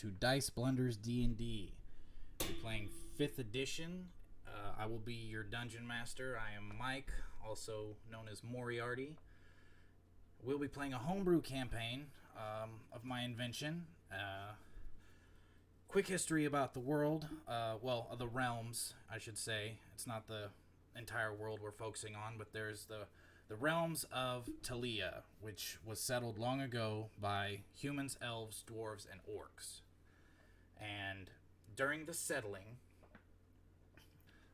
to DiceBlundersDND. We're playing 5th edition. I will be your dungeon master. I am Mike, also known as Moriarty. We'll be playing a homebrew campaign of my invention. Quick history about the world, of the realms, I should say. It's not the entire world we're focusing on, but there's the Realms of Telea, which was settled long ago by humans, elves, dwarves, and orcs. And during the settling,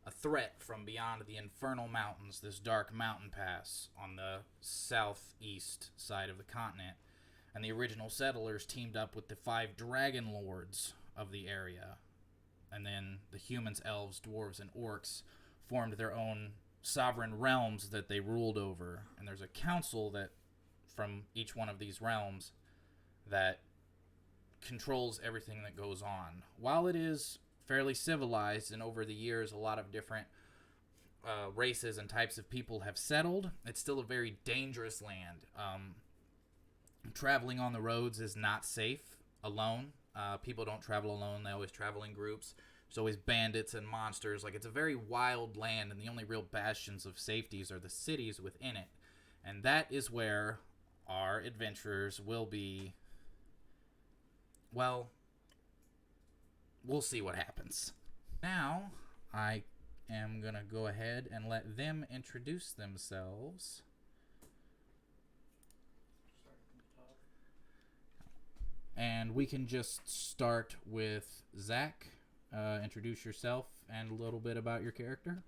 a threat from beyond the infernal mountains, this dark mountain pass on the southeast side of the continent, and the original settlers teamed up with the 5 dragon lords of the area. And then the humans, elves, dwarves, and orcs formed their own sovereign realms that they ruled over. And there's a council that from each one of these realms that controls everything that goes on. While it is fairly civilized, and over the years a lot of different races and types of people have settled, it's still a very dangerous land. Traveling on the roads is not safe alone. People don't travel alone. They always travel in groups. There's always bandits and monsters. Like, it's a very wild land, and the only real bastions of safeties are the cities within it. And that is where our adventurers will be. Well, we'll see what happens. Now, I am going to go ahead and let them introduce themselves. And we can just start with Zach. Introduce yourself and a little bit about your character.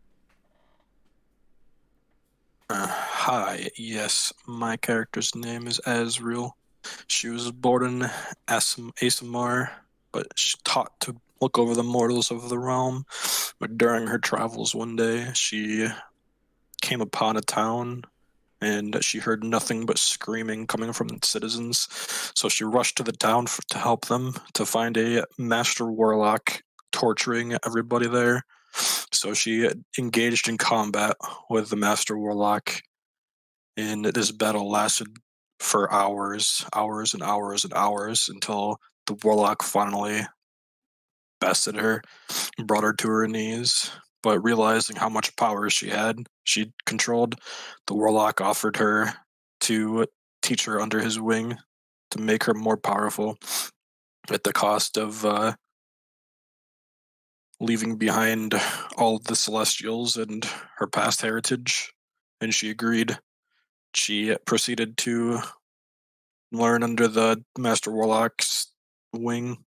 Hi, yes, my character's name is Azriel. She was born in Asimar, but she's taught to look over the mortals of the realm. But during her travels one day, she came upon a town and she heard nothing but screaming coming from the citizens. So she rushed to the town to help them to find a master warlock torturing everybody there. So she engaged in combat with the master warlock, and this battle lasted for hours, hours and hours and hours, until the warlock finally bested her, brought her to her knees. But realizing how much power she controlled, the warlock offered her to teach her under his wing to make her more powerful at the cost of leaving behind all of the Celestials and her past heritage. And she agreed. She proceeded to learn under the Master Warlock's wing,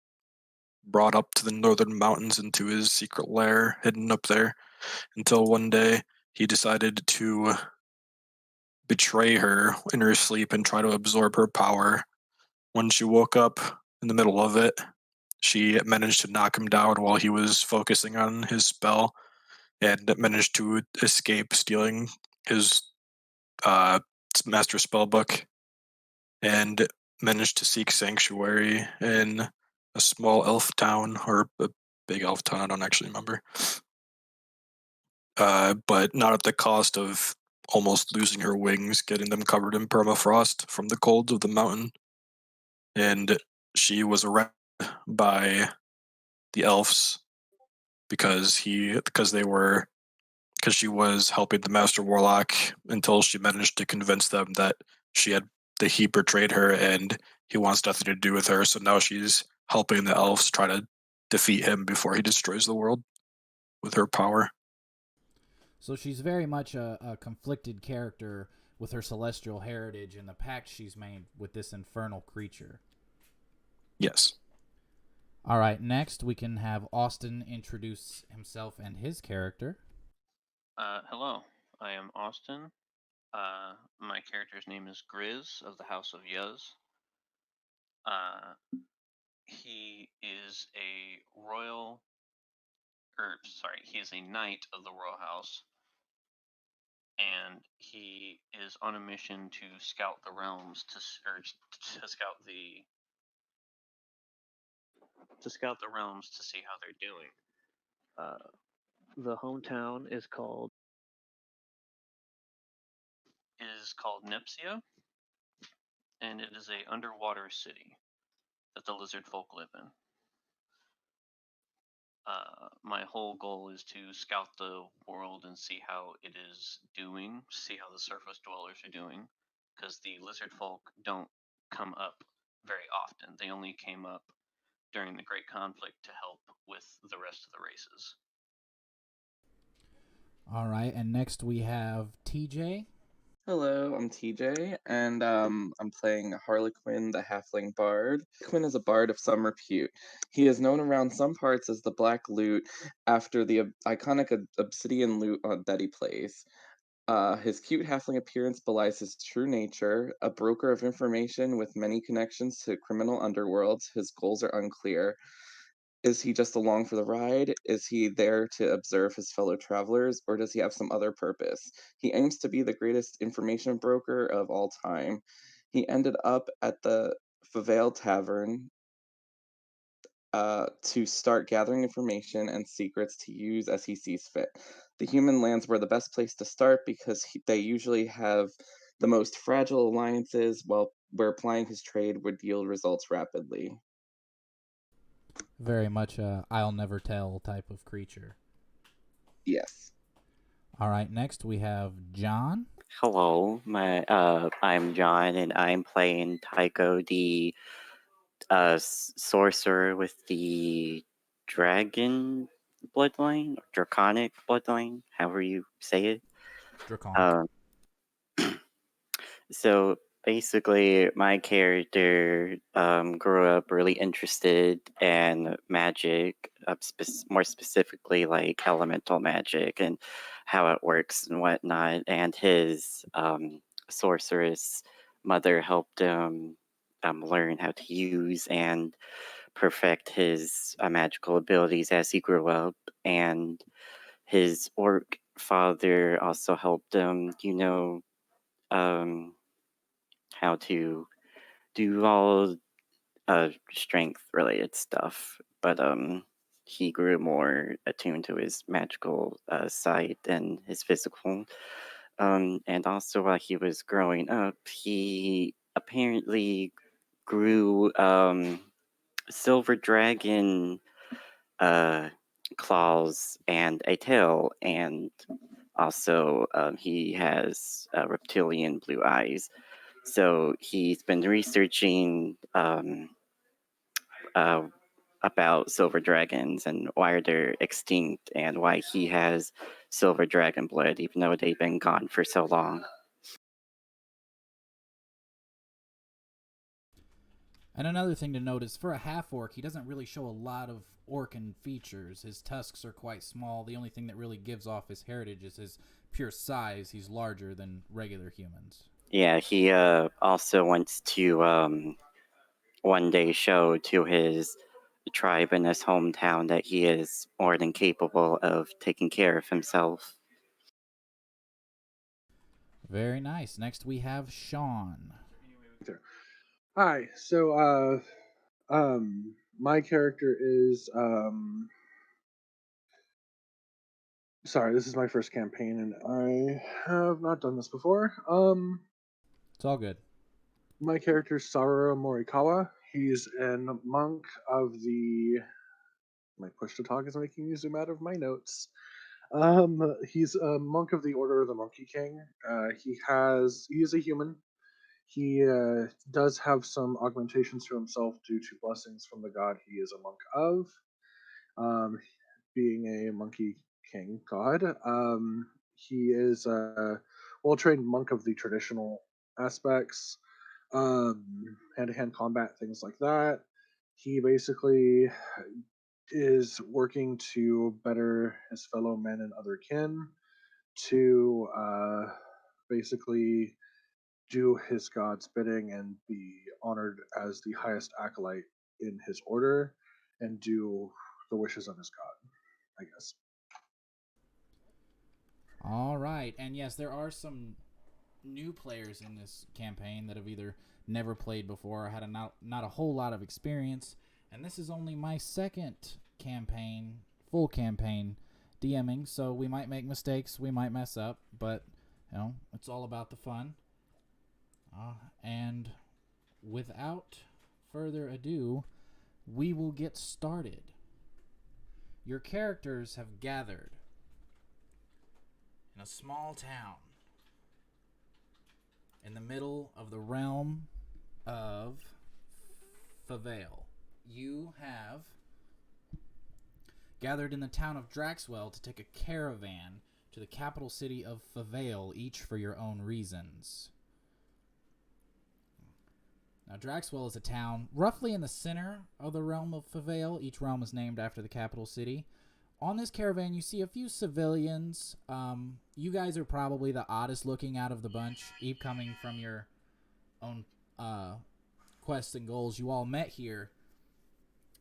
brought up to the northern mountains into his secret lair, hidden up there, until one day he decided to betray her in her sleep and try to absorb her power. When she woke up in the middle of it, she managed to knock him down while he was focusing on his spell, and managed to escape, stealing his master spell book, and managed to seek sanctuary in a small elf town, or a big elf town, I don't actually remember. But not at the cost of almost losing her wings, getting them covered in permafrost from the colds of the mountain. And she was arrested by the elves because she was helping the Master Warlock, until she managed to convince them that he betrayed her and he wants nothing to do with her. So now she's helping the elves try to defeat him before he destroys the world with her power. So she's very much a conflicted character with her celestial heritage and the pact she's made with this infernal creature. Yes. All right, next we can have Austin introduce himself and his character. Hello, I am Austin. My character's name is Grizz of the House of Yuz. He is he is a knight of the royal house, and he is on a mission to scout the realms to scout the realms to see how they're doing. The hometown is called Nipsia, and it is a underwater city that the lizard folk live in. My whole goal is to scout the world and see how it is doing, see how the surface dwellers are doing, because the lizard folk don't come up very often. They only came up during the Great Conflict to help with the rest of the races. All right, and next we have TJ. Hello, I'm TJ, and I'm playing Harlequin, the Halfling Bard. Harlequin is a bard of some repute. He is known around some parts as the Black Lute after the iconic obsidian lute that he plays. His cute halfling appearance belies his true nature. A broker of information with many connections to criminal underworlds, his goals are unclear. Is he just along for the ride? Is he there to observe his fellow travelers, or does he have some other purpose? He aims to be the greatest information broker of all time. He ended up at the Favale Tavern to start gathering information and secrets to use as he sees fit. The human lands were the best place to start because they usually have the most fragile alliances, where applying his trade would yield results rapidly. Very much a I'll never tell type of creature. Yes. All right, next we have John. Hello, I'm John, and I'm playing Tycho, the sorcerer with the dragon bloodline, or draconic bloodline, however you say it. Draconic. So basically, my character grew up really interested in magic, more specifically like elemental magic and how it works and whatnot. And his sorceress mother helped him learn how to use and perfect his magical abilities as he grew up. And his orc father also helped him, how to do all strength related stuff, but he grew more attuned to his magical side than his physical. And also while he was growing up, he apparently grew silver dragon claws and a tail, and also he has reptilian blue eyes. So he's been researching uh, about silver dragons and why they're extinct and why he has silver dragon blood, even though they've been gone for so long. And another thing to note is for a half-orc, he doesn't really show a lot of orcan features. His tusks are quite small. The only thing that really gives off his heritage is his pure size. He's larger than regular humans. Yeah, he also wants to one day show to his tribe in his hometown that he is more than capable of taking care of himself. Very nice. Next we have Sean. Hi. So, my character is sorry, this is my first campaign, and I have not done this before. It's all good. My character is Saro Morikawa. He's a monk of the. My push to talk is making me zoom out of my notes. He's a monk of the Order of the Monkey King. He is a human. He does have some augmentations to himself due to blessings from the god he is a monk of. Being a monkey king god, he is a well-trained monk of the traditional aspects, hand-to-hand combat, things like that. He basically is working to better his fellow men and other kin to basically do his god's bidding and be honored as the highest acolyte in his order and do the wishes of his god, I guess. All right. And yes, there are some new players in this campaign that have either never played before or had not a whole lot of experience. And this is only my second campaign, full campaign, DMing, so we might make mistakes, we might mess up, but, it's all about the fun. And without further ado, we will get started. your characters have gathered in a small town in the middle of the realm of Favale. You have gathered in the town of Draxwell to take a caravan to the capital city of Favale, each for your own reasons. Now, Draxwell is a town roughly in the center of the realm of Favale. Each realm is named after the capital city. On this caravan, you see a few civilians. You guys are probably the oddest looking out of the bunch, even coming from your own quests and goals. You all met here,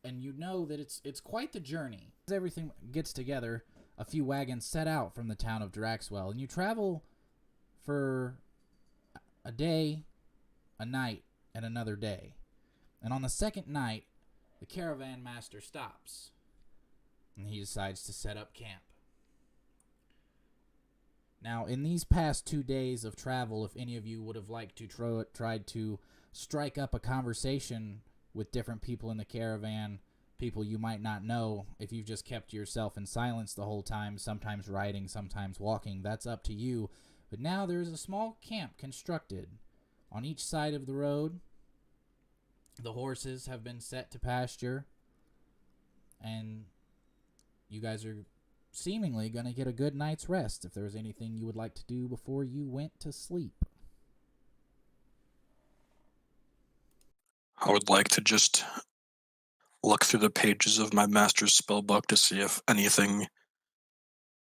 and you know that it's quite the journey. As everything gets together, a few wagons set out from the town of Draxwell, and you travel for a day, a night, and another day. And on the second night, the caravan master stops, and he decides to set up camp. Now, in these past 2 days of travel, if any of you would have liked to tried to strike up a conversation with different people in the caravan, people you might not know, if you've just kept yourself in silence the whole time, sometimes riding, sometimes walking, that's up to you. But now there is a small camp constructed on each side of the road. The horses have been set to pasture, and you guys are seemingly going to get a good night's rest if there's anything you would like to do before you went to sleep. I would like to just look through the pages of my master's spellbook to see if anything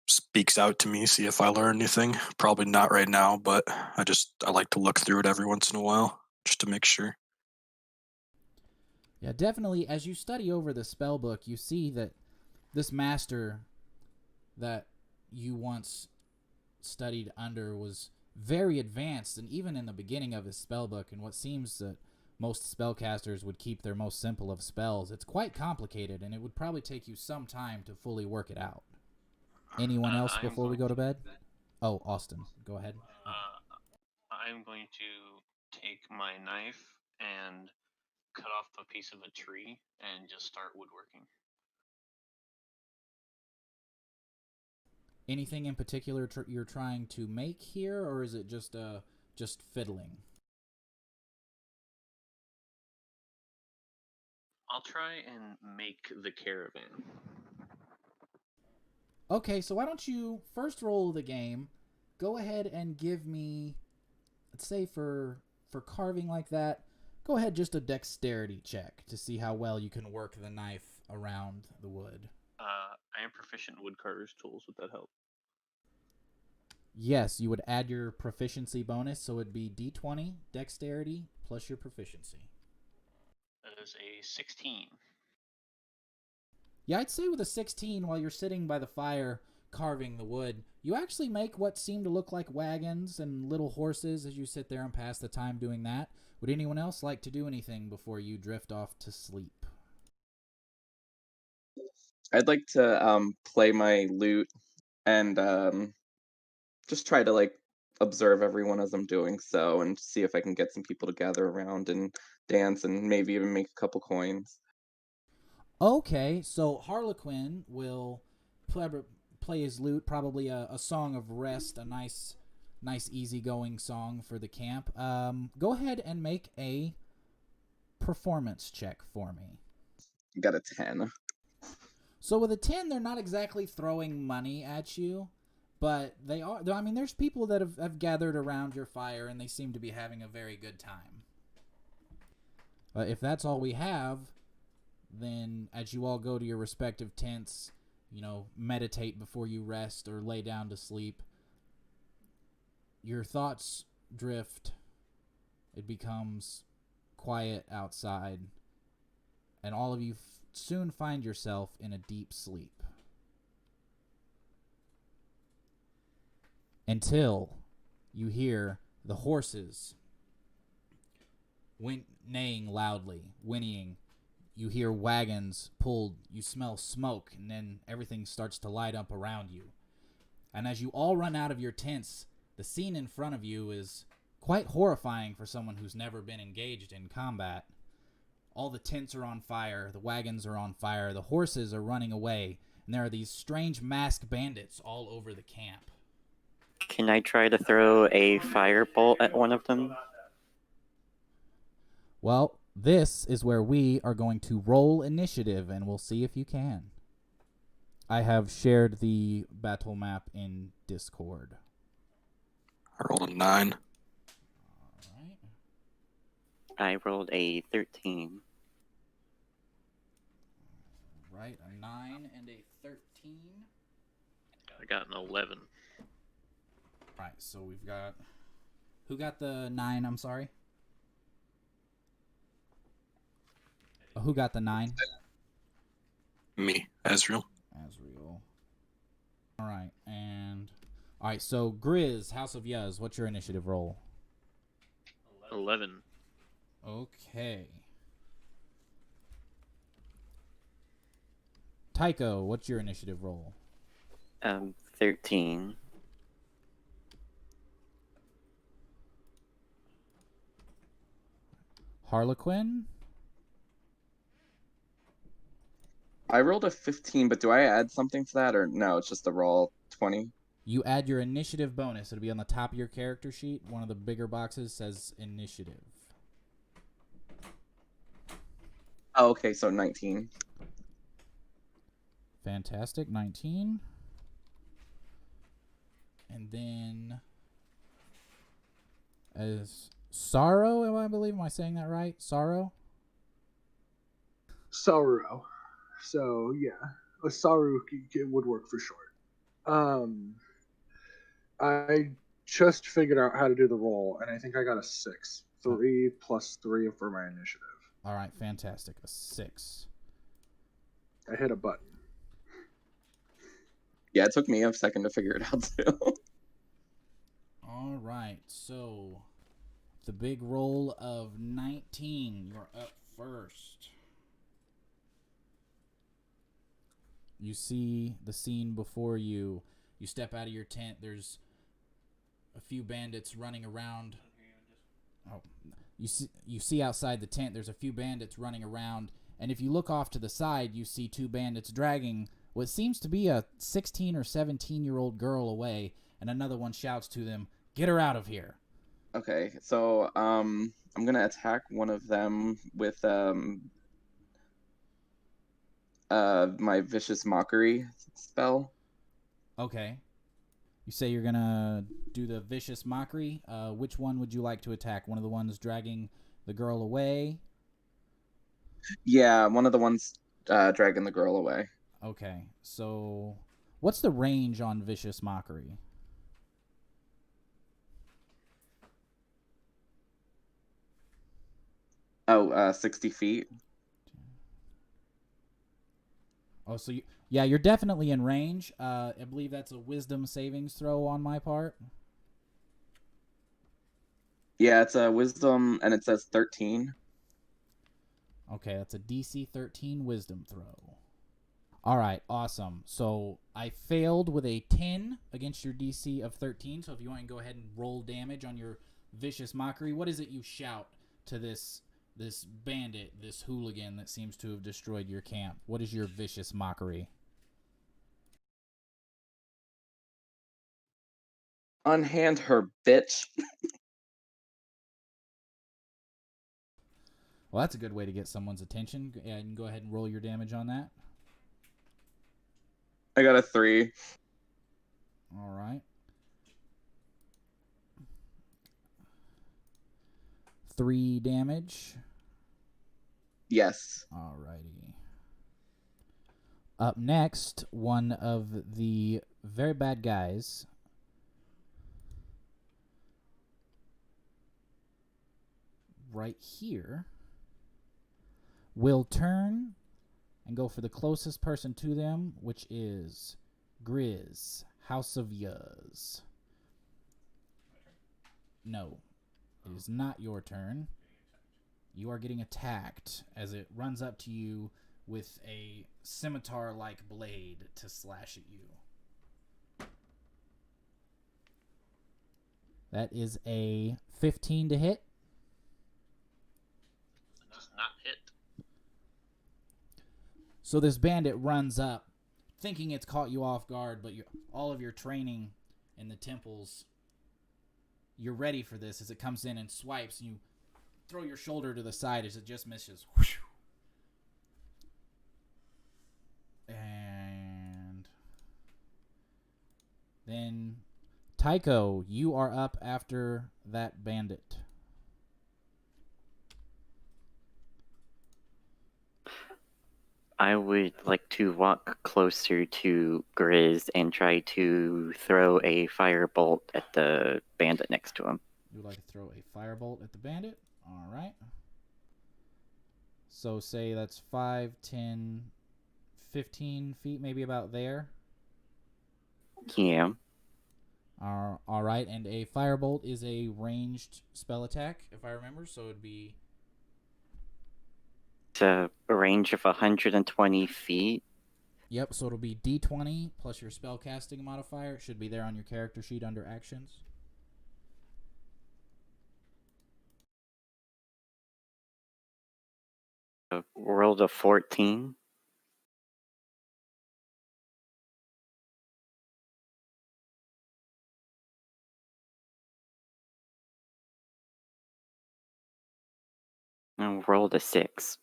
speaks out to me, see if I learn anything. Probably not right now, but I like to look through it every once in a while just to make sure. Yeah, definitely, as you study over the spellbook, you see that this master that you once studied under was very advanced, and even in the beginning of his spellbook, and what seems that most spellcasters would keep their most simple of spells, it's quite complicated, and it would probably take you some time to fully work it out. Anyone else before we go to bed? Oh, Austin, go ahead. I'm going to take my knife and cut off a piece of a tree and just start woodworking. Anything in particular you're trying to make here, or is it just fiddling? I'll try and make the caravan. Okay, so why don't you first roll the game? Go ahead and give me, let's say for carving like that, go ahead just a dexterity check to see how well you can work the knife around the wood. I am proficient in woodcarver's tools. Would that help? Yes, you would add your proficiency bonus, so it'd be d20 dexterity plus your proficiency. That is a 16. Yeah, I'd say with a 16, while you're sitting by the fire carving the wood, you actually make what seem to look like wagons and little horses as you sit there and pass the time doing that. Would anyone else like to do anything before you drift off to sleep? I'd like to play my lute and just try to observe everyone as I'm doing so, and see if I can get some people to gather around and dance and maybe even make a couple coins. Okay, so Harlequin will play his lute, probably a song of rest, a nice easygoing song for the camp. Go ahead and make a performance check for me. Got a 10. So with a 10, they're not exactly throwing money at you, but they are. I mean, there's people that have gathered around your fire, and they seem to be having a very good time. If that's all we have, then as you all go to your respective tents, meditate before you rest or lay down to sleep, your thoughts drift. It becomes quiet outside, and all of you soon find yourself in a deep sleep. Until you hear the horses neighing loudly, whinnying. You hear wagons pulled, you smell smoke, and then everything starts to light up around you. And as you all run out of your tents, the scene in front of you is quite horrifying for someone who's never been engaged in combat. All the tents are on fire, the wagons are on fire, the horses are running away, And there are these strange masked bandits all over the camp. Can I try to throw a firebolt at one of them? Well, this is where we are going to roll initiative, and we'll see if you can. I have shared the battle map in Discord. I rolled a 9. All right. I rolled a 13. Right, a 9 and a 13. I got an 11. All right, so we've got... Who got the 9, I'm sorry? Who got the 9? Me, Ezreal. Asriel. All right, and... All right, so Grizz, House of Yuz, what's your initiative roll? 11. Okay. Tycho, what's your initiative roll? 13. Harlequin? I rolled a 15, but do I add something to that, or no? It's just a roll 20. You add your initiative bonus. It'll be on the top of your character sheet. One of the bigger boxes says initiative. Oh, okay, so 19. Fantastic. 19. And then as Sorrow, I believe. Am I saying that right? Sorrow? Saru. So yeah, a Saru would work for sure. I just figured out how to do the roll, and I think I got a 6. 3 plus 3 for my initiative. All right, fantastic. A 6. I hit a button. Yeah, it took me a second to figure it out too. All right, so the big roll of 19. You're up first. You see the scene before you. You step out of your tent. There's a few bandits running around. Oh, you see outside the tent. There's a few bandits running around, and if you look off to the side, you see 2 bandits dragging what seems to be a 16 or 17-year-old girl away, and another one shouts to them, "Get her out of here!" Okay, so I'm gonna attack one of them with my vicious mockery spell. Okay. You say you're gonna do the vicious mockery. Which one would you like to attack? One of the ones dragging the girl away? Yeah, one of the ones dragging the girl away. Okay. So, what's the range on vicious mockery? Oh, 60 feet. Oh, so you're definitely in range. I believe that's a wisdom savings throw on my part. Yeah, it's a wisdom, and it says 13. Okay, that's a DC 13 wisdom throw. All right, awesome. So I failed with a 10 against your DC of 13. So if you want to go ahead and roll damage on your vicious mockery, what is it you shout to this bandit, this hooligan that seems to have destroyed your camp? What is your vicious mockery? Unhand her, bitch. Well, that's a good way to get someone's attention. Yeah, you can go ahead and roll your damage on that. I got a 3. All right. 3 damage. Yes. Alrighty. Up next, one of the very bad guys. Right here will turn and go for the closest person to them, which is Grizz, House of Yuz. No, it is not your turn. You are getting attacked as it runs up to you with a scimitar-like blade to slash at you. That is a 15 to hit. Does not hit. So this bandit runs up, thinking it's caught you off guard, but all of your training in the temples, you're ready for this as it comes in and swipes, and you throw your shoulder to the side as it just misses. And then Tycho, you are up after that bandit. I would like to walk closer to Grizz and try to throw a firebolt at the bandit next to him. You would like to throw a firebolt at the bandit? All right. So say that's 5, 10, 15 feet, maybe about there. Yeah. All right, and a firebolt is a ranged spell attack, if I remember, so it'd be... It's a range of 120 feet. Yep, so it'll be D20 plus your spellcasting modifier. It should be there on your character sheet under actions. Rolled a 14. And rolled a 6.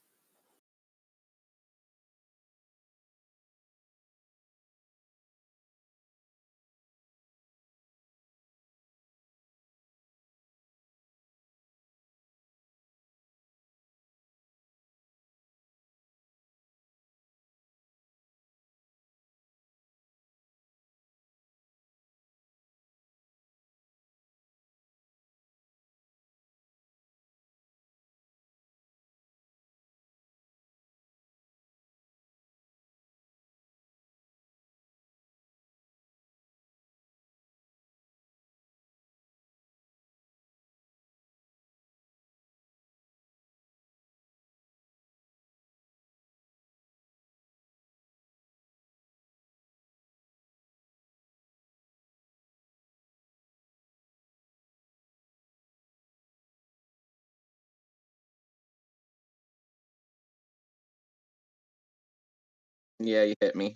Yeah, you hit me.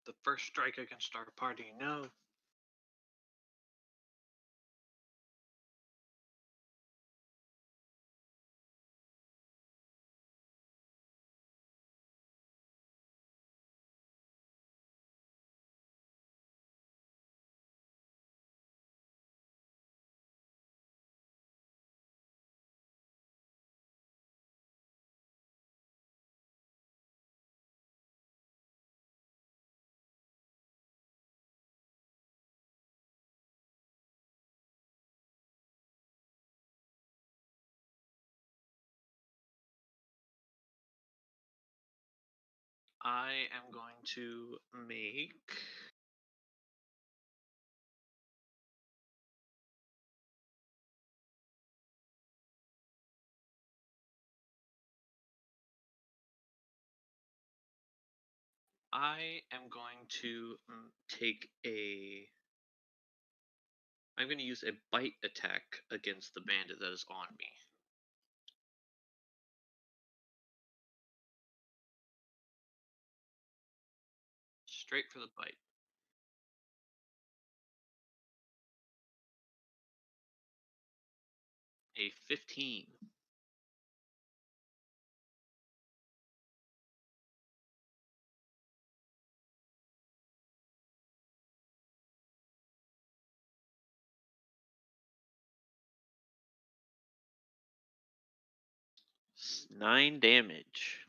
The first strike against start a party, no. I am going to make I am going to take a I'm going to use a bite attack against the bandit that is on me. Straight for the bite. A 15. Nine damage.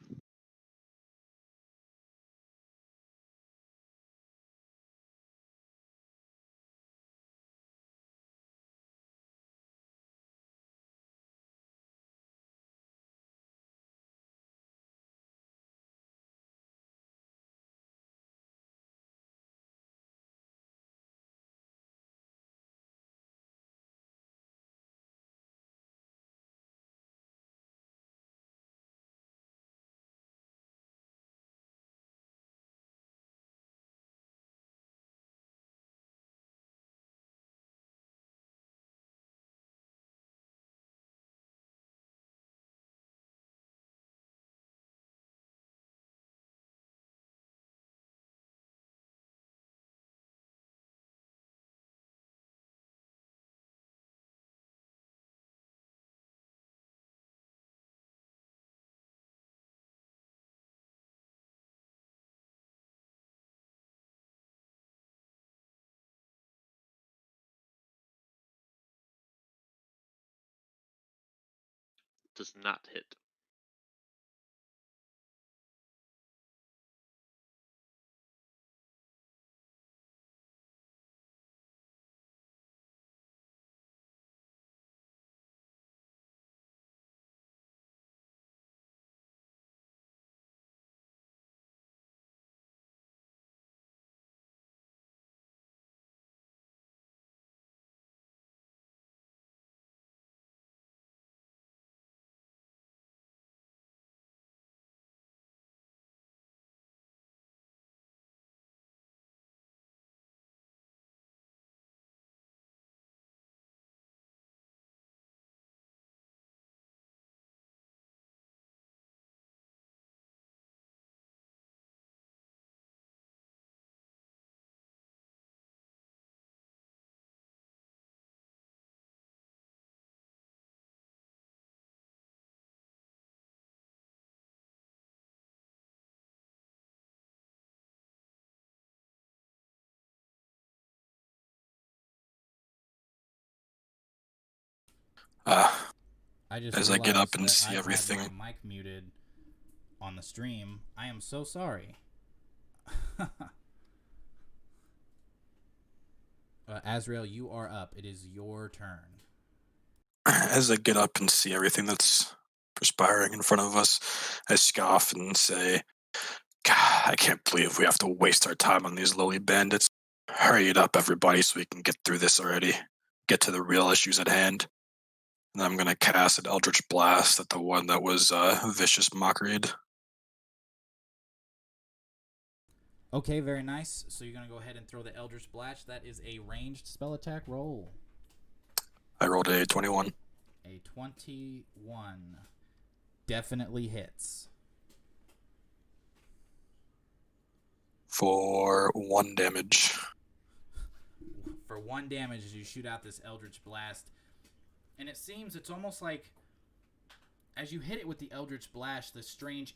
does not hit. I just As I get up realized and that see I everything. had my mic muted on the stream. I am so sorry. Azrael, you are up. It is your turn. As I get up and see everything that's perspiring in front of us, I scoff and say, God, I can't believe we have to waste our time on these lowly bandits. Hurry it up, everybody, so we can get through this already. Get to the real issues at hand. And I'm going to cast an Eldritch Blast at the one that was Vicious Mockery'd. Okay, very nice. So you're going to go ahead and throw the Eldritch Blast. That is a ranged spell attack roll. I rolled a 21. A 21 definitely hits. For 1 damage. For 1 damage as you shoot out this Eldritch Blast. And it seems it's almost like as you hit it with the Eldritch Blast, the strange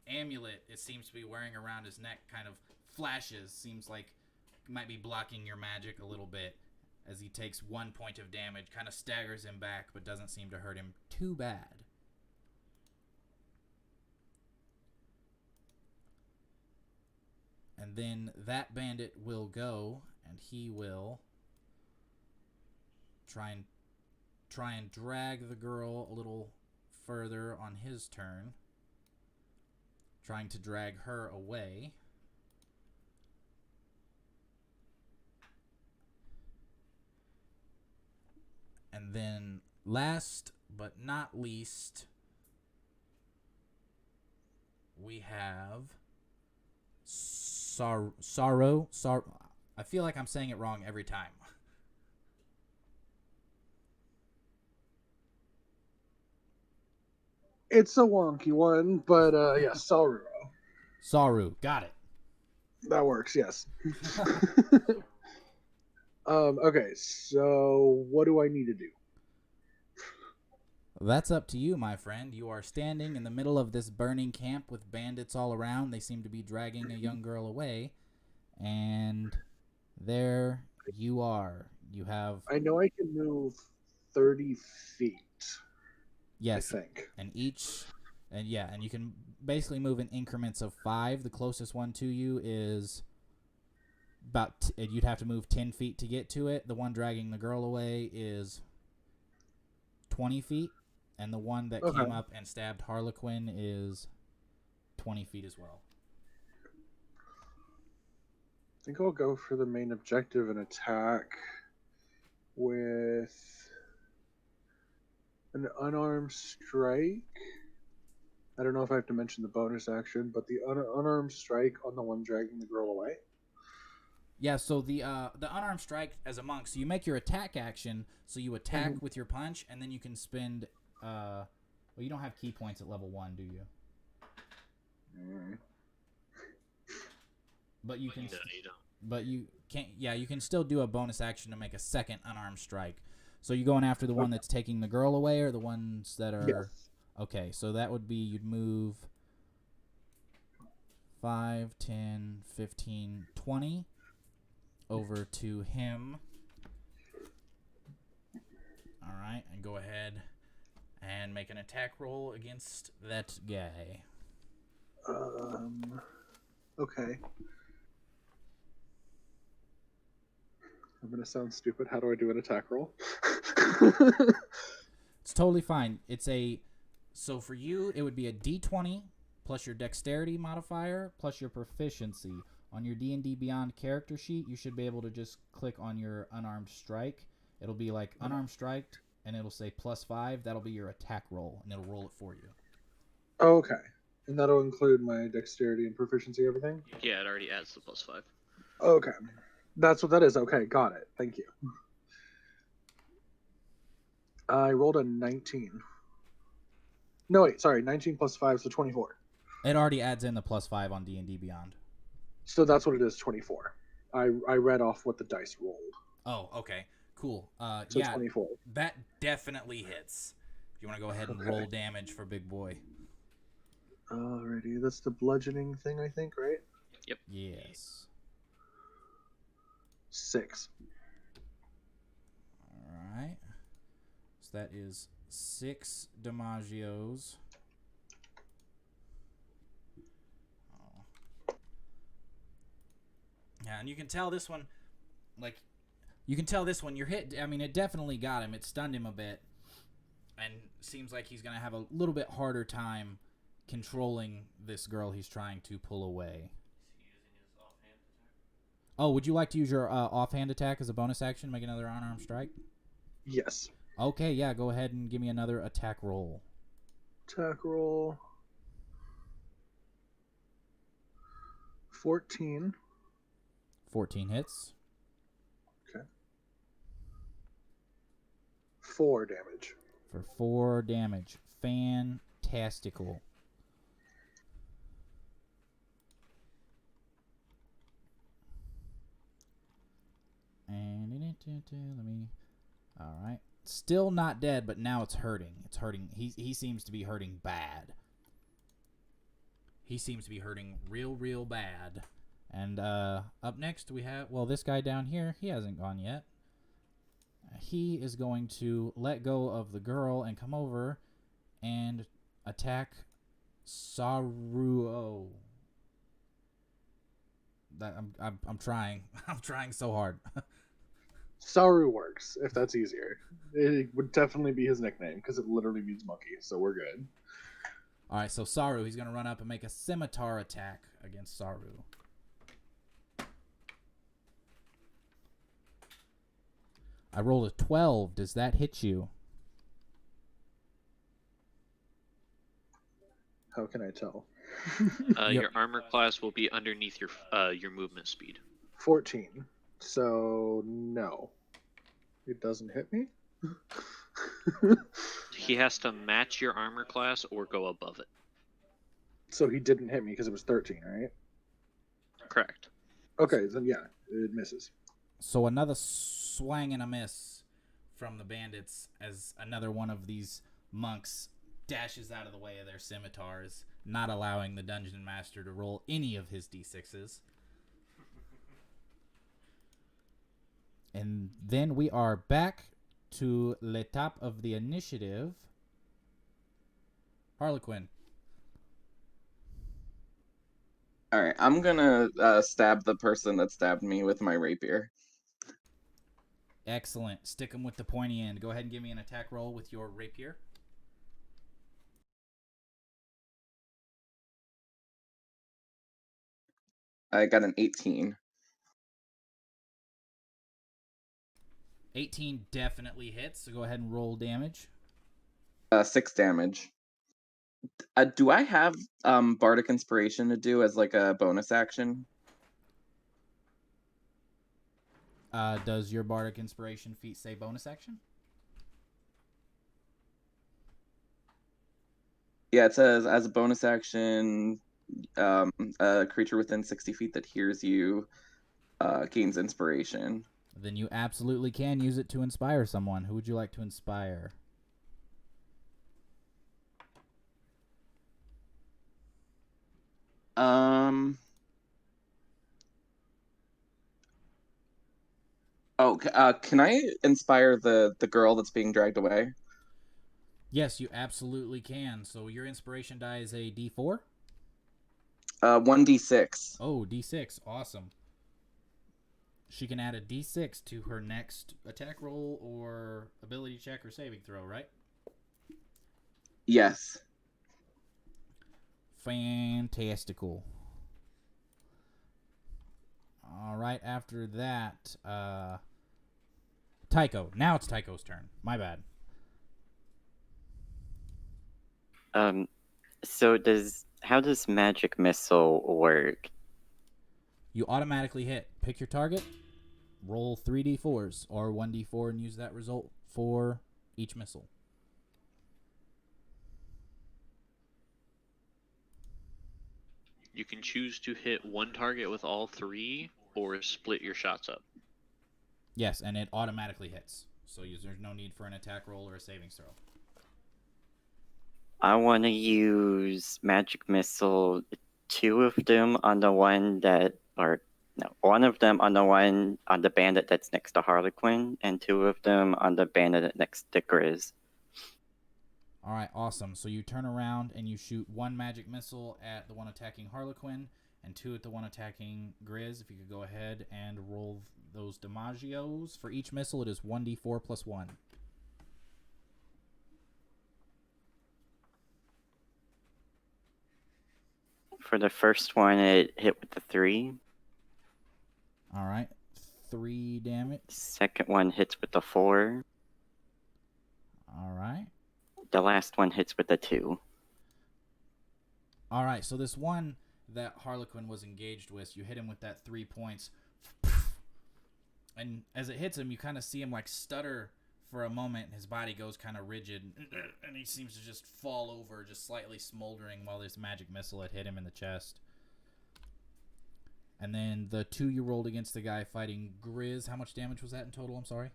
amulet it seems to be wearing around his neck kind of flashes. Seems like it might be blocking your magic a little bit as he takes 1 point of damage. Kind of staggers him back, but doesn't seem to hurt him too bad. And then that bandit will go, and he will try and drag the girl a little further on his turn, trying to drag her away. And then last but not least, we have Sorrow. I feel like I'm saying it wrong every time. It's a wonky one, but yeah, Saru. Saru, got it. That works, yes. Okay, so what do I need to do? That's up to you, my friend. You are standing in the middle of this burning camp with bandits all around. They seem to be dragging a young girl away. And there you are. You have... I know I can move 30 feet. Yes. I think. And each... And yeah, and you can basically move in increments of 5. The closest one to you is about... you'd have to move 10 feet to get to it. The one dragging the girl away is 20 feet. And the one that came up and stabbed Harlequin is 20 feet as well. I think I'll go for the main objective and attack with an unarmed strike. I don't know if I have to mention the bonus action, but the unarmed strike on the one dragging the girl away. Yeah, so the unarmed strike as a monk, so you make your attack action, so you attack with your punch, and then you can spend... well, you don't have key points at level 1, do you? But you can... No, you don't. But you can't... Yeah, you can still do a bonus action to make a second unarmed strike. So you going after the one that's taking the girl away, or the ones that are... Yes. Okay, so that would be you'd move 5, 10, 15, 20 over to him. All right, and go ahead and make an attack roll against that guy. Okay. I'm gonna sound stupid. How do I do an attack roll? It's totally fine. So for you, it would be a D20 plus your dexterity modifier plus your proficiency. On your D&D Beyond character sheet, you should be able to just click on your unarmed strike. It'll be like unarmed strike, and it'll say +5. That'll be your attack roll, and it'll roll it for you. Okay. And that'll include my dexterity and proficiency, everything? Yeah, it already adds the +5. Okay. That's what that is. Okay, got it. Thank you. I rolled a 19. No, wait, sorry. 19 plus 5, so 24. It already adds in the +5 on D&D Beyond. So that's what it is, 24. I read off what the dice rolled. Oh, okay. Cool. So yeah, 24. that definitely hits. If you want to go ahead and roll damage for Big Boy. Alrighty, that's the bludgeoning thing, I think, right? Yep. Yes. 6. Alright. So that is 6 Damagios. Yeah, and you can tell this one, you're hit. I mean, it definitely got him. It stunned him a bit. And seems like he's going to have a little bit harder time controlling this girl he's trying to pull away. Oh, would you like to use your offhand attack as a bonus action, make another unarmed strike? Yes. Okay, yeah, go ahead and give me another attack roll. Attack roll. 14. 14 hits. Okay. 4 damage. For 4 damage. Fantastical. And let me. All right. Still not dead, but now it's hurting. It's hurting. He seems to be hurting bad. He seems to be hurting real bad. And up next we have, well, this guy down here. He hasn't gone yet. He is going to let go of the girl and come over and attack Saruo. That I'm trying. I'm trying so hard. Saru works, if that's easier. It would definitely be his nickname, because it literally means monkey, so we're good. All right, so Saru, he's going to run up and make a scimitar attack against Saru. I rolled a 12. Does that hit you? How can I tell? Your armor class will be underneath your movement speed. 14. So, no. It doesn't hit me? He has to match your armor class or go above it. So he didn't hit me because it was 13, right? Correct. Okay, then yeah, it misses. So another swang and a miss from the bandits as another one of these monks dashes out of the way of their scimitars, not allowing the dungeon master to roll any of his d6s. And then we are back to le top of the initiative. Harlequin. All right, I'm gonna stab the person that stabbed me with my rapier. Excellent. Stick him with the pointy end. Go ahead and give me an attack roll with your rapier. I got an 18. 18 definitely hits, so go ahead and roll damage. 6 damage. Do I have Bardic Inspiration to do as like a bonus action? Does your Bardic Inspiration feat say bonus action? Yeah, it says as a bonus action, a creature within 60 feet that hears you gains inspiration. Then you absolutely can use it to inspire someone. Who would you like to inspire? Oh, can I inspire the girl that's being dragged away? Yes, you absolutely can. So your inspiration die is a D4? 1d6. Oh, D6. Awesome. She can add a D6 to her next attack roll or ability check or saving throw, right? Yes. Fantastical. All right, after that, Tycho. Now it's Tycho's turn. My bad. So how does magic missile work? You automatically hit. Pick your target, roll 3d4s or 1d4 and use that result for each missile. You can choose to hit one target with all 3 or split your shots up. Yes, and it automatically hits. So there's no need for an attack roll or a savings throw. I want to use magic missile, 2 of them on the one that, or no, 1 of them on the one on the bandit that's next to Harlequin, and 2 of them on the bandit next to Grizz. All right, awesome. So you turn around and you shoot 1 magic missile at the one attacking Harlequin and 2 at the one attacking Grizz. If you could go ahead and roll those damagios. For each missile, it is 1d4 plus 1. For the first one, it hit with the 3. All right, 3 damage. Second one hits with the 4. All right. The last one hits with the 2. All right, so this one that Harlequin was engaged with, you hit him with that 3 points. And as it hits him, you kind of see him like stutter for a moment. And his body goes kind of rigid, and he seems to just fall over, just slightly smoldering while this magic missile had hit him in the chest. And then the 2 you rolled against the guy fighting Grizz, how much damage was that in total? I'm sorry.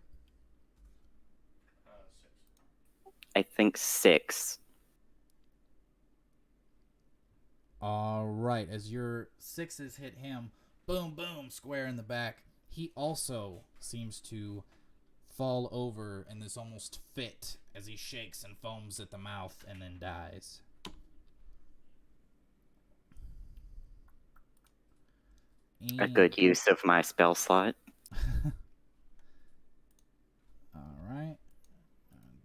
6. I think 6. All right, as your 6s hit him, boom, boom, square in the back. He also seems to fall over in this almost fit as he shakes and foams at the mouth and then dies. A good use of my spell slot. All right.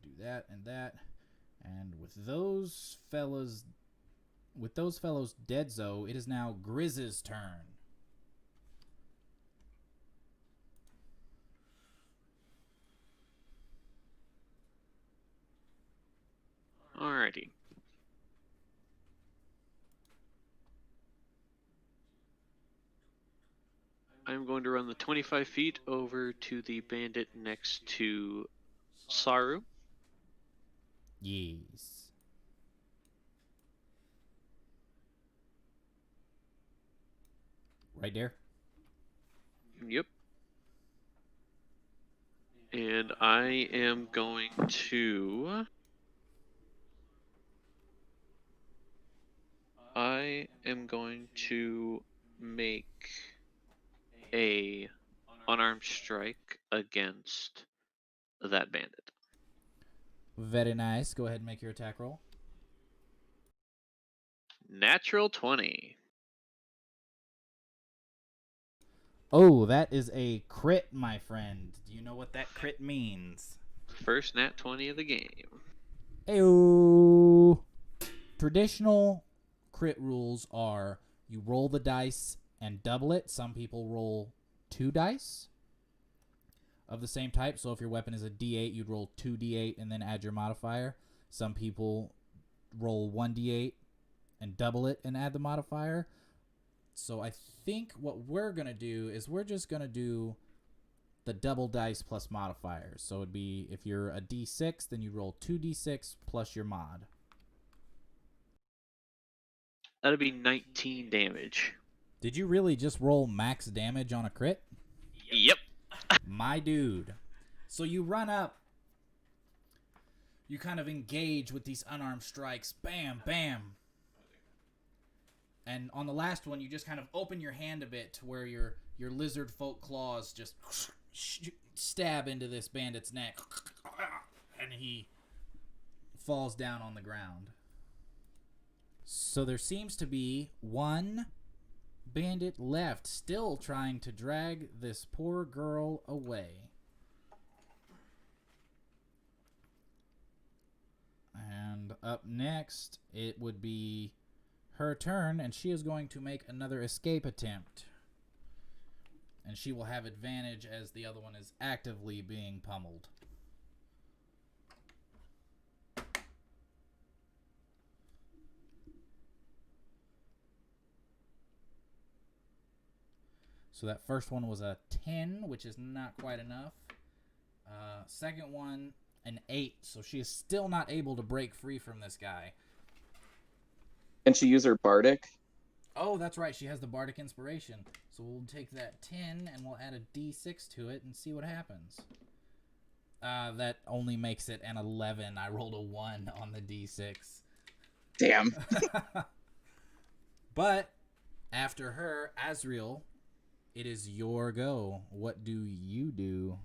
Do that and that. And with those fellas dead, Zo, it is now Grizz's turn. Alrighty. I'm going to run the 25 feet over to the bandit next to Saru. Yes. Right there? Yep. And I am going to... make a unarmed strike against that bandit. Very nice. Go ahead and make your attack roll. Natural 20. Oh, that is a crit, my friend. Do you know what that crit means? First nat 20 of the game. Ayo. Traditional crit rules are you roll the dice and double it. Some people roll 2 dice of the same type. So if your weapon is a D8, you'd roll 2d8 and then add your modifier. Some people roll 1d8 and double it and add the modifier. So I think what we're going to do is we're just going to do the double dice plus modifiers. So it'd be if you're a D6, then you roll 2d6 plus your mod. That'll be 19 damage. Did you really just roll max damage on a crit? Yep. My dude. So you run up. You kind of engage with these unarmed strikes. Bam, bam. And on the last one, you just kind of open your hand a bit to where your lizard folk claws just stab into this bandit's neck. And he falls down on the ground. So there seems to be one bandit left, still trying to drag this poor girl away. And up next, it would be her turn, and she is going to make another escape attempt. And she will have advantage as the other one is actively being pummeled. So that first one was a 10, which is not quite enough. Second one, an 8. So she is still not able to break free from this guy. Can she use her bardic? Oh, that's right. She has the bardic inspiration. So we'll take that 10 and we'll add a d6 to it and see what happens. That only makes it an 11. I rolled a 1 on the d6. Damn. But after her, Azriel, it is your go. What do you do?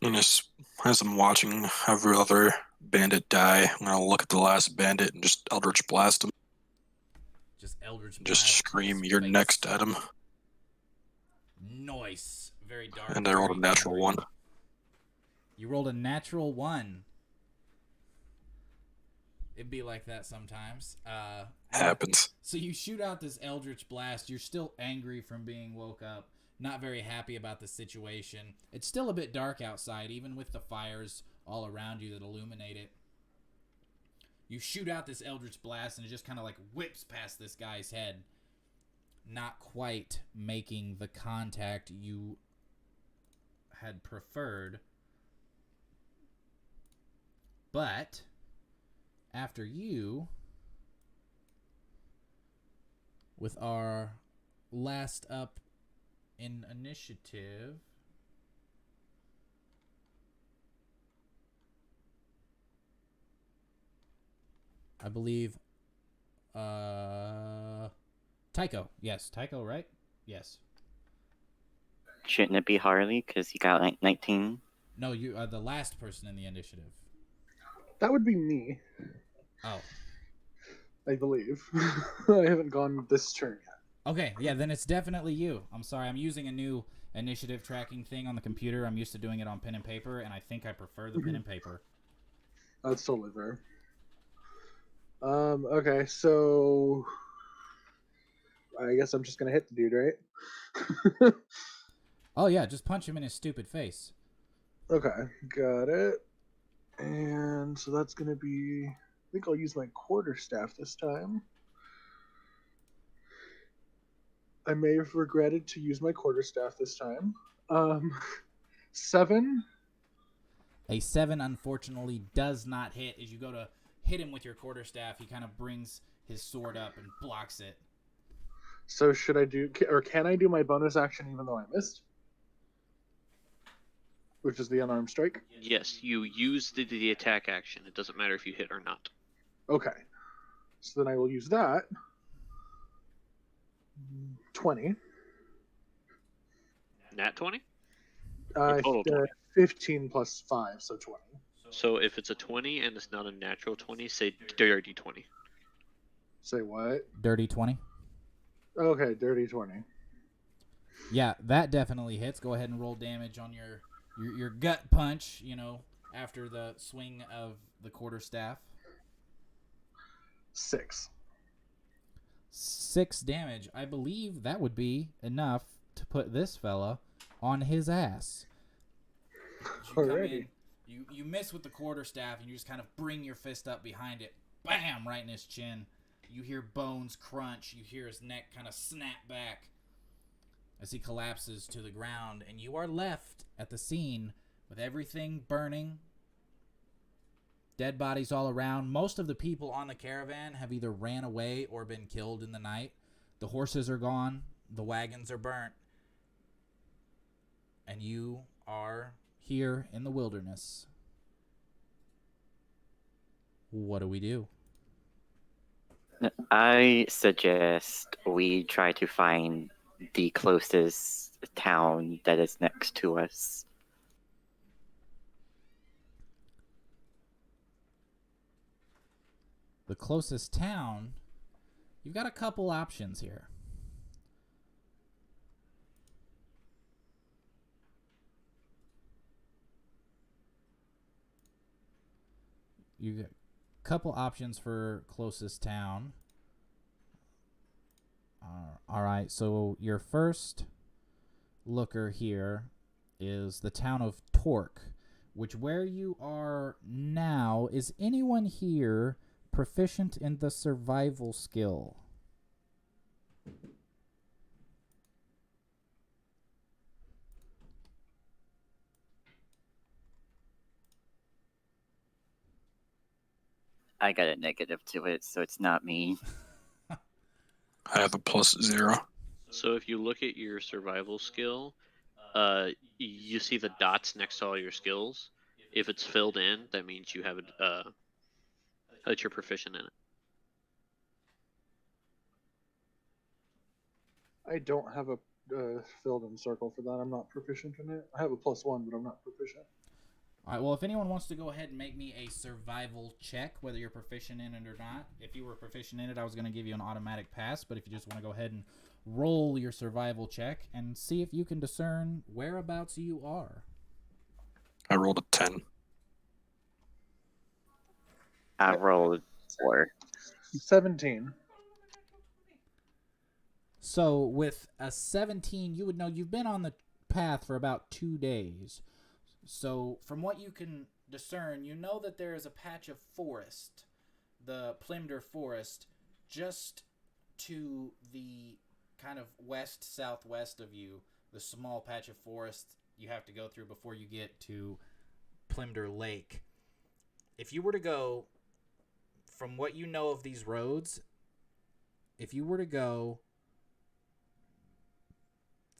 And just as I'm watching every other bandit die, I'm gonna look at the last bandit and just Eldritch Blast him. Just Eldritch Blast. Just scream, his "You're face. next" at him. Nice. Very dark. And I rolled a very natural angry. 1. You rolled a natural 1. It'd be like that sometimes. Happens. So you shoot out this Eldritch Blast. You're still angry from being woke up. Not very happy about the situation. It's still a bit dark outside, even with the fires all around you that illuminate it. You shoot out this Eldritch Blast, and it just kind of like whips past this guy's head. Not quite making the contact you had preferred. But after you, with our last up in initiative, I believe Tycho. Yes, Tycho, right? Yes. Shouldn't it be Harley because he got like 19? No, you are the last person in the initiative. That would be me, Oh. I believe. I haven't gone this turn yet. Okay, yeah, then it's definitely you. I'm sorry, I'm using a new initiative tracking thing on the computer. I'm used to doing it on pen and paper, and I think I prefer the pen and paper. That's totally fair. Okay, so I guess I'm just gonna hit the dude, right? Oh yeah, just punch him in his stupid face. Okay, got it. And so that's gonna be, I think I'll use my quarterstaff this time. I may have regretted to use my quarterstaff this time. 7. A 7 unfortunately does not hit. As you go to hit him with your quarterstaff, he kind of brings his sword up and blocks it. So should I do, or can I do my bonus action even though I missed? Which is the unarmed strike? Yes, you use the attack action. It doesn't matter if you hit or not. Okay. So then I will use that. 20. Nat 20? Total 20. 15 plus 5, so 20. So if it's a 20 and it's not a natural 20, say dirty 20. Say what? Dirty 20. Okay, dirty 20. Yeah, that definitely hits. Go ahead and roll damage on your gut punch, you know, after the swing of the quarterstaff. 6. 6 damage. I believe that would be enough to put this fella on his ass. You come in, you miss with the quarterstaff, and you just kind of bring your fist up behind it. Bam! Right in his chin. You hear bones crunch. You hear his neck kind of snap back as he collapses to the ground. And you are left at the scene with everything burning. Dead bodies all around. Most of the people on the caravan have either ran away or been killed in the night. The horses are gone. The wagons are burnt. And you are here in the wilderness. What do we do? I suggest we try to find the closest town that is next to us. the closest town, you've got a couple options here. You got a couple options for closest town. All right, so your first looker here is the town of Torque, which where you are now, is anyone here proficient in the survival skill? I got a negative to it, so it's not me. I have a +0. So if you look at your survival skill, you see the dots next to all your skills. If it's filled in, that means you have that you're proficient in it. I don't have a filled in circle for that. I'm not proficient in it. I have a +1, but I'm not proficient. All right, well, if anyone wants to go ahead and make me a survival check, whether you're proficient in it or not. If you were proficient in it, I was going to give you an automatic pass, but if you just want to go ahead and roll your survival check and see if you can discern whereabouts you are. I rolled a 10. I rolled 4. 17. So with a 17, you would know you've been on the path for about 2 days. So from what you can discern, you know that there is a patch of forest, the Plimder Forest, just to the kind of west-southwest of you, the small patch of forest you have to go through before you get to Plimder Lake. If you were to go, from what you know of these roads, if you were to go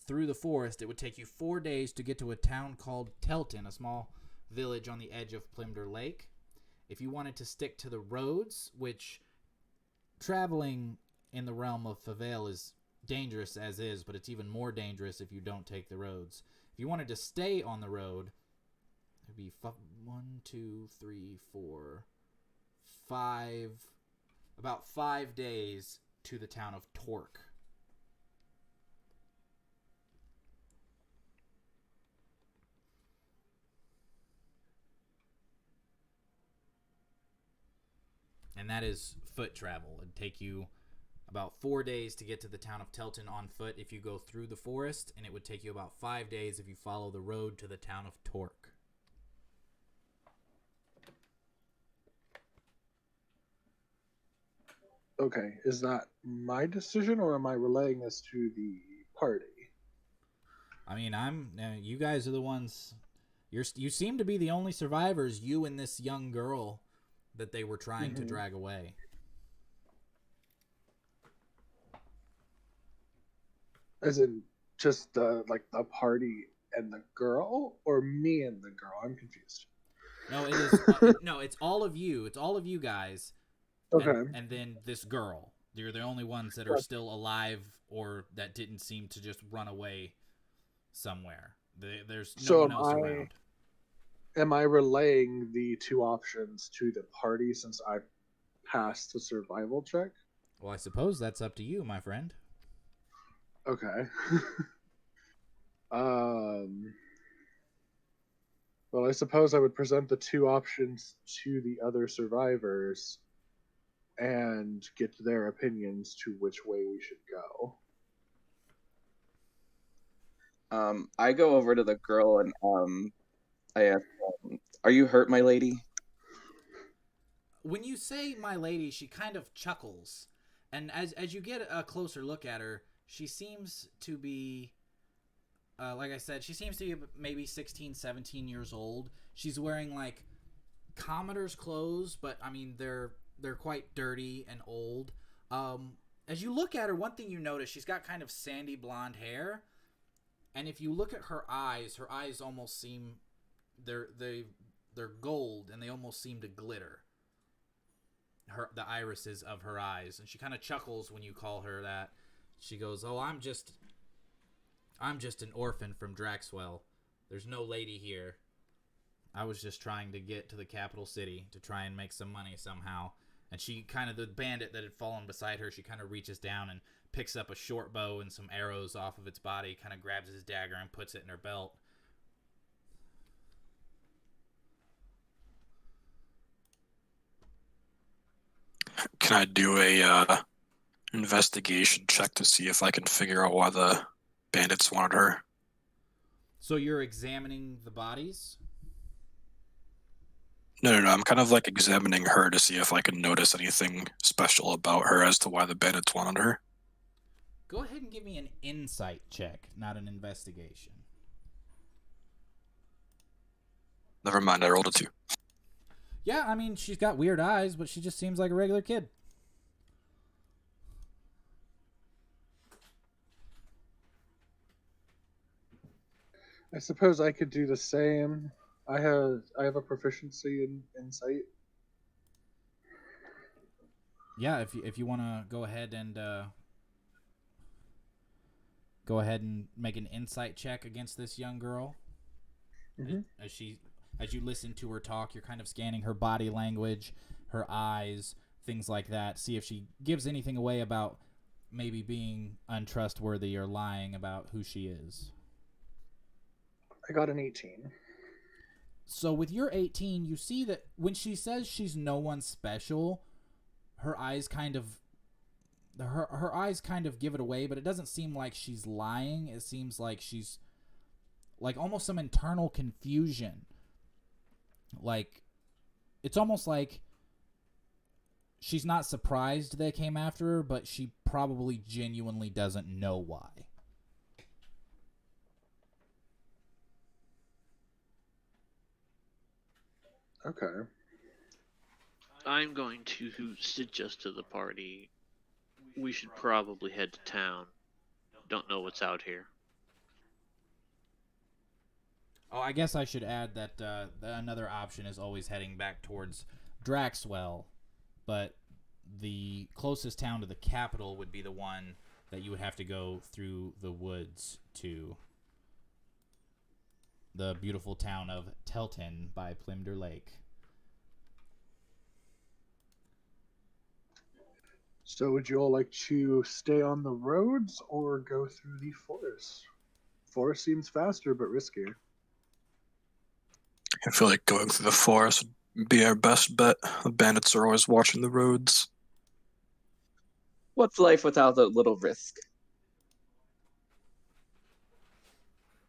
through the forest, it would take you 4 days to get to a town called Telton, a small village on the edge of Plimder Lake. If you wanted to stick to the roads, which traveling in the realm of Favale is dangerous as is, but it's even more dangerous if you don't take the roads. If you wanted to stay on the road, it'd be 1, 2, 3, 4, 5, about 5 days to the town of Torque. And that is foot travel. It'd take you about 4 days to get to the town of Telton on foot if you go through the forest, and it would take you about 5 days if you follow the road to the town of Torque. Okay, is that my decision, or am I relaying this to the party? I mean, you guys are the ones. You seem to be the only survivors. You and this young girl that they were trying to drag away. As in, just like the party and the girl, or me and the girl? I'm confused. No, it is. No, it's all of you. It's all of you guys. Okay. And then this girl. You're the only ones that are still alive or that didn't seem to just run away somewhere. There's no one else around. Am I relaying the two options to the party since I passed the survival check? Well, I suppose that's up to you, my friend. Okay. Well, I suppose I would present the two options to the other survivors and get their opinions to which way we should go. I go over to the girl and I ask, "Are you hurt, my lady?" When you say "my lady," she kind of chuckles, and as you get a closer look at her, she seems to be, like I said, she seems to be maybe 16, 17 years old. She's wearing like commoner's clothes, but I mean they're quite dirty and old. As you look at her, one thing you notice, she's got kind of sandy blonde hair, and if you look at her eyes almost seem they're gold, and they almost seem to glitter. The irises of her eyes, and she kind of chuckles when you call her that. She goes, "Oh, I'm just an orphan from Draxwell. There's no lady here. I was just trying to get to the capital city to try and make some money somehow, And she kind of, the bandit that had fallen beside her, she kind of reaches down and picks up a short bow and some arrows off of its body, kind of grabs his dagger and puts it in her belt. Can I do a investigation check to see if I can figure out why the bandits wanted her? So you're examining the bodies? No. I'm kind of like examining her to see if I can notice anything special about her as to why the bandits wanted her. Go ahead and give me an insight check, not an investigation. Never mind, I rolled a 2. Yeah, I mean, she's got weird eyes, but she just seems like a regular kid. I suppose I could do the same. I have a proficiency in insight. Yeah, if you want to go ahead and make an insight check against this young girl. Mm-hmm. As you listen to her talk, you're kind of scanning her body language, her eyes, things like that. See if she gives anything away about maybe being untrustworthy or lying about who she is. I got an 18. So with your 18, you see that when she says she's no one special, her eyes kind of give it away, but it doesn't seem like she's lying. It seems like she's like almost some internal confusion. Like it's almost like she's not surprised they came after her, but she probably genuinely doesn't know why. Okay. I'm going to suggest to the party we should probably head to town. Don't know what's out here. Oh, I guess I should add that another option is always heading back towards Draxwell, but the closest town to the capital would be the one that you would have to go through the woods to. The beautiful town of Telton by Plimder Lake. So would you all like to stay on the roads or go through the forest? Forest seems faster but riskier. I feel like going through the forest would be our best bet. The bandits are always watching the roads. What's life without a little risk?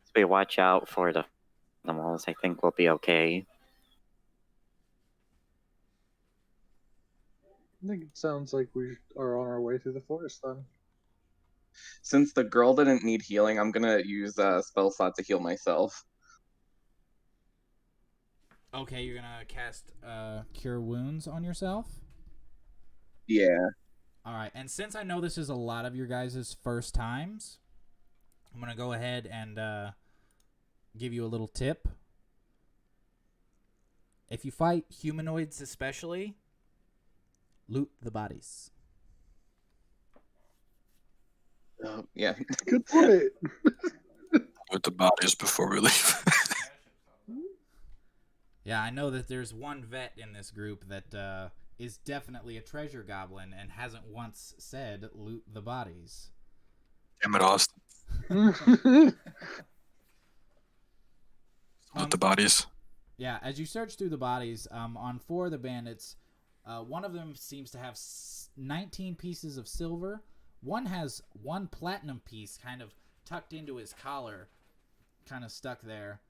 So we watch out for the animals. I think we'll be okay. I think it sounds like we are on our way through the forest then. Since the girl didn't need healing, I'm gonna use a spell slot to heal myself. Okay, you're gonna cast Cure Wounds on yourself? Yeah. Alright, and since I know this is a lot of your guys' first times, I'm gonna go ahead and give you a little tip. If you fight humanoids especially, loot the bodies. Yeah. Good point. With the bodies before we leave. Yeah, I know that there's one vet in this group that is definitely a treasure goblin and hasn't once said loot the bodies. Damn it, Austin. With the bodies. Yeah, as you search through the bodies, on 4 of the bandits, one of them seems to have 19 pieces of silver. One has 1 platinum piece kind of tucked into his collar, kind of stuck there.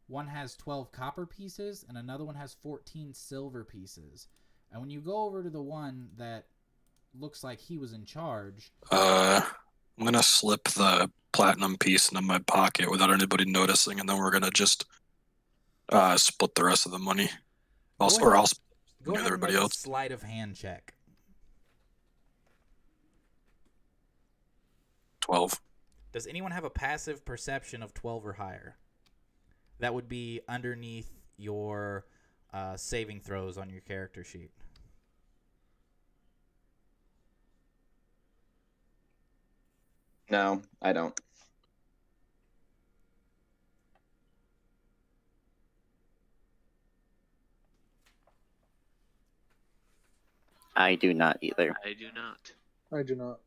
One has 12 copper pieces, and another one has 14 silver pieces. And when you go over to the one that looks like he was in charge... I'm gonna slip the platinum piece into my pocket without anybody noticing, and then we're gonna just split the rest of the money. I'll split Go with ahead and everybody make else. a sleight of hand check. 12. Does anyone have a passive perception of 12 or higher? That would be underneath your saving throws on your character sheet. No, I don't. I do not either. I do not. I do not.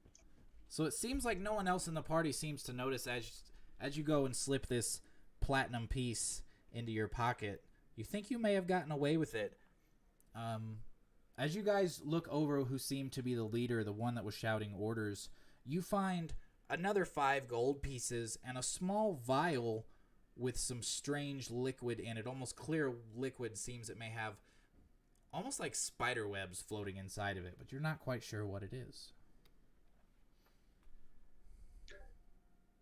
So it seems like no one else in the party seems to notice as you go and slip this platinum piece into your pocket. You think you may have gotten away with it. As you guys look over who seemed to be the leader, the one that was shouting orders, you find another 5 gold pieces and a small vial with some strange liquid in it. Almost clear liquid. Seems it may have almost like spider webs floating inside of it, but you're not quite sure what it is.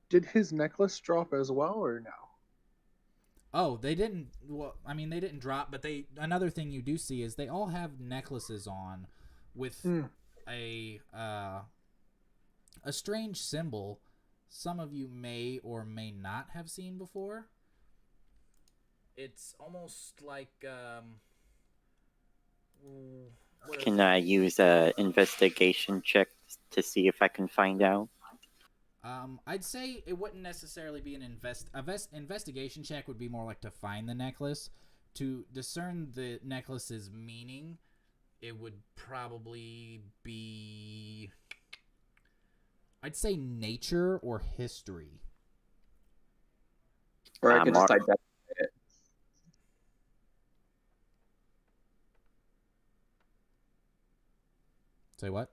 Did his necklace drop as well, or no? Oh, they didn't. Well, I mean, they didn't drop, but they. Another thing you do see is they all have necklaces on, with a strange symbol. Some of you may or may not have seen before. It's almost like Can I use a investigation check to see if I can find out? I'd say it wouldn't necessarily be an investigation check. Would be more like to find the necklace, to discern the necklace's meaning. It would probably be, I'd say, nature or history. Or I could just identify it. Say what?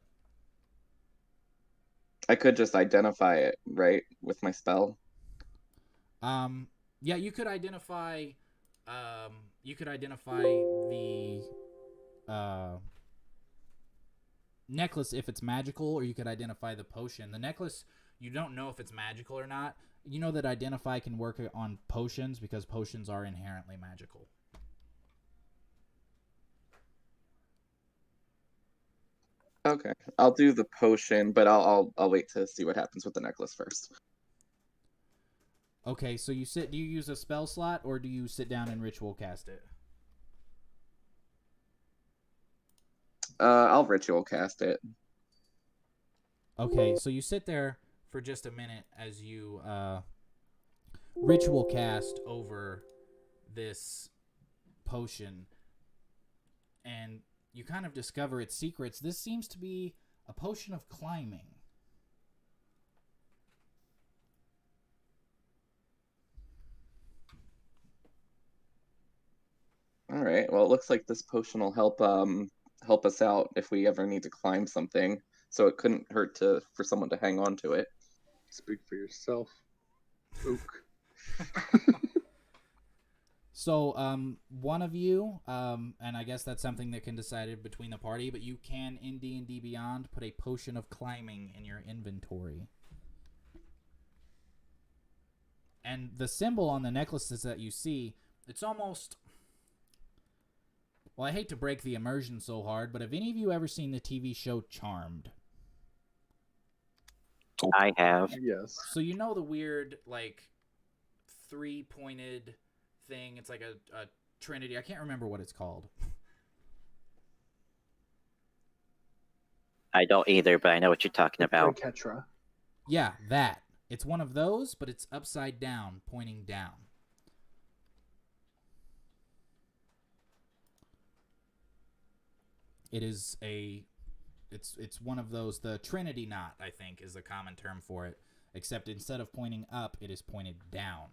I could just identify it, right, with my spell. Yeah, you could identify. The necklace if it's magical, or you could identify the potion. The necklace, you don't know if it's magical or not. You know that identify can work on potions because potions are inherently magical. Okay, I'll do the potion, but I'll wait to see what happens with the necklace first. Okay, so you sit. Do you use a spell slot, or do you sit down and ritual cast it? I'll ritual cast it. Okay, so you sit there for just a minute as you ritual cast over this potion, and you kind of discover its secrets. This seems to be a potion of climbing. All right. Well, it looks like this potion will help us out if we ever need to climb something. So it couldn't hurt for someone to hang on to it. Speak for yourself, Ook. So, one of you, and I guess that's something that can decide between the party, but you can, in D&D Beyond, put a potion of climbing in your inventory. And the symbol on the necklaces that you see, it's almost... Well, I hate to break the immersion so hard, but have any of you ever seen the TV show Charmed? I have. Yes. So you know the weird, like, 3-pointed thing? It's like a trinity. I can't remember what it's called. I don't either, but I know what you're talking about. Ketra. Yeah, that. It's one of those, but it's upside down, pointing down. It is it's one of those, the Trinity knot, I think, is the common term for it. Except instead of pointing up, it is pointed down.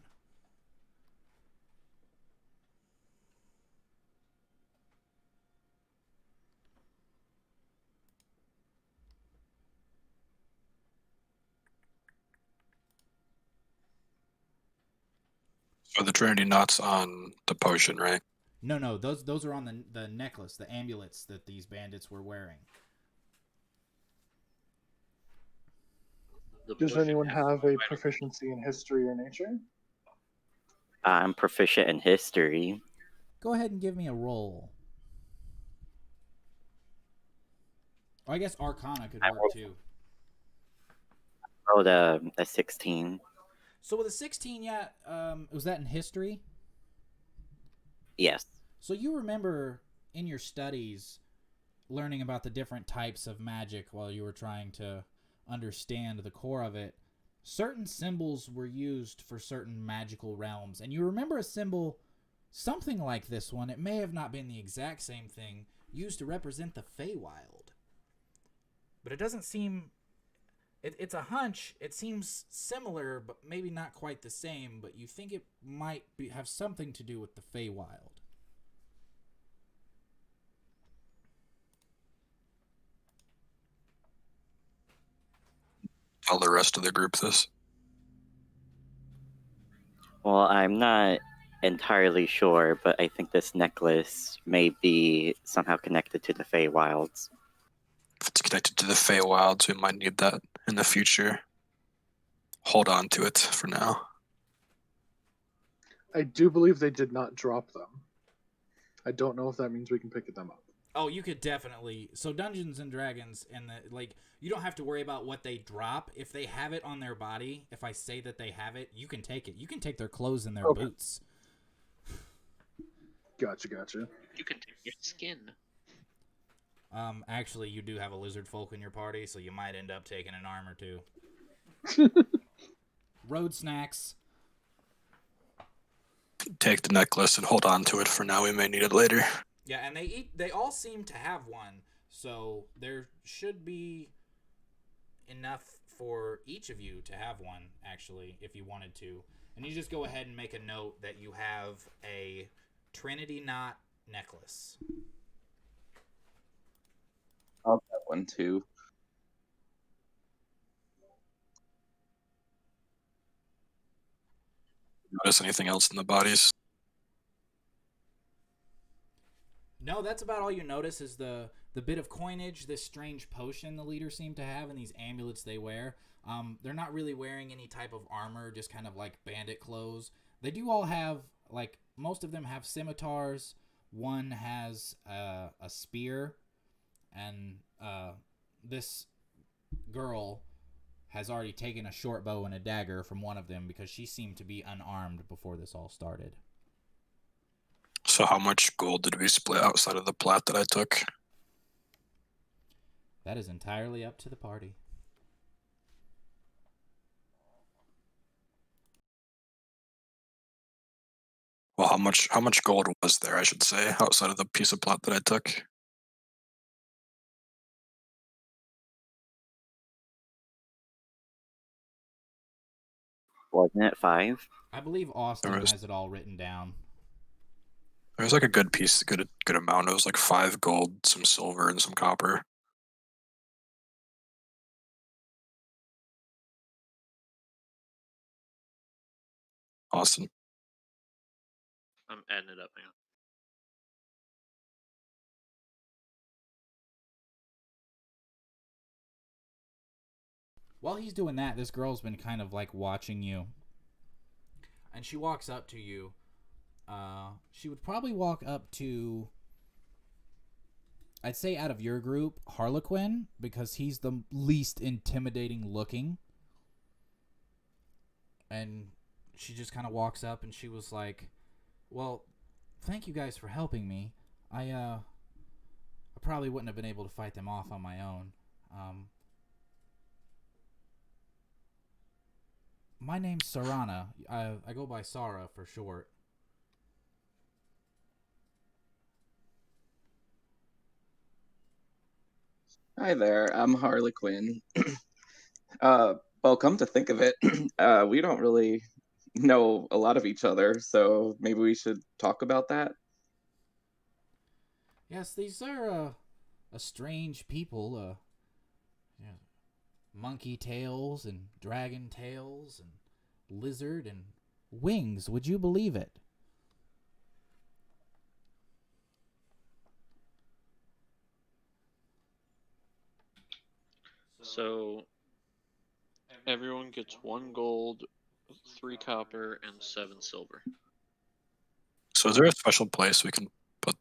So the Trinity knots on the potion, right? No, those are on the necklace, the amulets that these bandits were wearing. Does anyone have a proficiency in history or nature? I'm proficient in history. Go ahead and give me a roll. Or I guess Arcana could work too. Oh, the 16. So with a 16, yeah, was that in history? Yes. So you remember in your studies learning about the different types of magic while you were trying to understand the core of it. Certain symbols were used for certain magical realms, and you remember a symbol, something like this one. It may have not been the exact same thing, used to represent the Feywild. but it doesn't seem. It's a hunch. It seems similar, but maybe not quite the same. But you think it might have something to do with the Feywild. Tell the rest of the group this. Well, I'm not entirely sure, but I think this necklace may be somehow connected to the Feywilds. If it's connected to the Feywilds, we might need that in the future. Hold on to it for now. I do believe they did not drop them. I don't know if that means we can pick them up. Oh, you could definitely. So Dungeons and Dragons and you don't have to worry about what they drop. If they have it on their body, if I say that they have it, you can take it. You can take their clothes and their boots. Gotcha. You can take your skin. Actually, you do have a lizard folk in your party, so you might end up taking an arm or two. Road snacks. Take the necklace and hold on to it for now. We may need it later. Yeah, and they all seem to have one, so there should be enough for each of you to have one, actually, if you wanted to. And you just go ahead and make a note that you have a Trinity Knot necklace. I'll have one too. Notice anything else in the bodies? No, that's about all you notice is the bit of coinage, this strange potion the leaders seem to have, and these amulets they wear. They're not really wearing any type of armor, just kind of like bandit clothes. They do all have, like, most of them have scimitars. One has a spear, and this girl has already taken a short bow and a dagger from one of them because she seemed to be unarmed before this all started. So how much gold did we split outside of the plat that I took? That is entirely up to the party. Well, how much gold was there, I should say, outside of the piece of plat that I took? Wasn't it 5? I believe Austin has it all written down. There was like a good amount. It was like 5 gold, some silver, and some copper. Austin. I'm adding it up now. While he's doing that, this girl's been kind of like watching you. And she walks up to you. She would probably walk up to, I'd say out of your group, Harlequin, because he's the least intimidating looking. And she just kind of walks up and she was like, well, thank you guys for helping me. I probably wouldn't have been able to fight them off on my own. My name's Sarana. I go by Sara for short. Hi there, I'm Harlequin. Well, come to think of it, we don't really know a lot of each other, so maybe we should talk about that. Yes, these are a strange people. Yeah, monkey tails and dragon tails and lizard and wings. Would you believe it? So everyone gets 1 gold, 3 copper, and 7 silver. So is there a special place we can put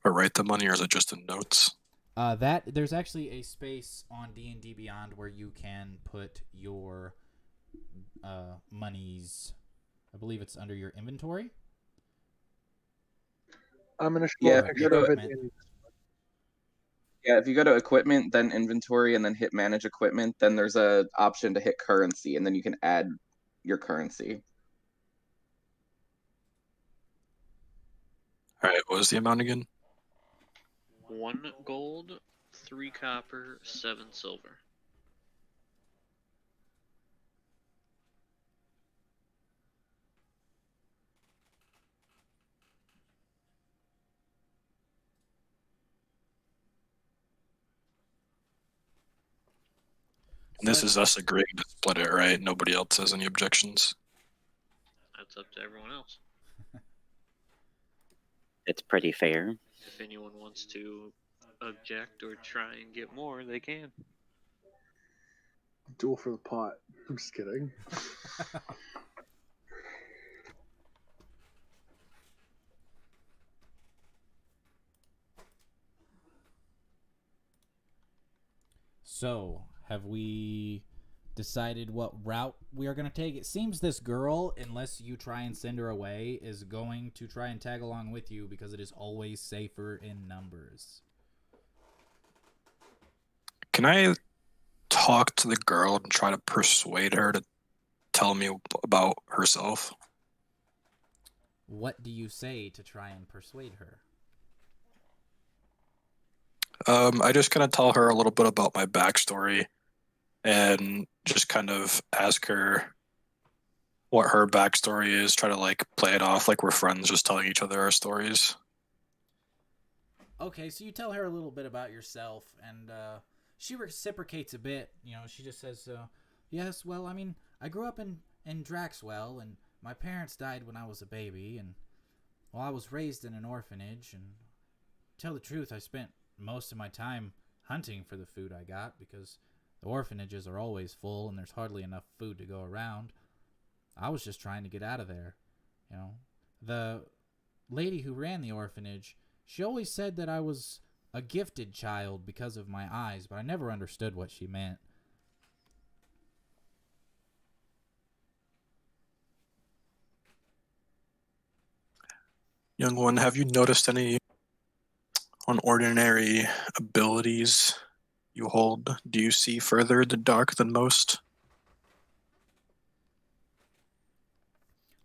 or write the money, or is it just in notes? There's actually a space on D&D Beyond where you can put your monies. I believe it's under your inventory. I'm gonna show Yeah, a picture of it. If you go to equipment, then inventory, and then hit manage equipment, then there's a option to hit currency, and then you can add your currency. All right, what was the amount again? 1 gold, 3 copper, 7 silver. And this is us agreeing to split it, right? Nobody else has any objections. That's up to everyone else. It's pretty fair. If anyone wants to object or try and get more, they can. Duel for the pot. I'm just kidding. So, have we decided what route we are going to take? It seems this girl, unless you try and send her away, is going to try and tag along with you because it is always safer in numbers. Can I talk to the girl and try to persuade her to tell me about herself? What do you say to try and persuade her? I just kind of tell her a little bit about my backstory and just kind of ask her what her backstory is, try to like play it off like we're friends just telling each other our stories. Okay, so you tell her a little bit about yourself, and she reciprocates a bit. You know, she just says, yes, well, I mean, I grew up in Draxwell, and my parents died when I was a baby, and, well, I was raised in an orphanage, and to tell the truth, I spent most of my time hunting for the food I got, because the orphanages are always full, and there's hardly enough food to go around. I was just trying to get out of there, you know. The lady who ran the orphanage, she always said that I was a gifted child because of my eyes, but I never understood what she meant. Young one, have you noticed any unordinary abilities you hold? Do you see further in the dark than most?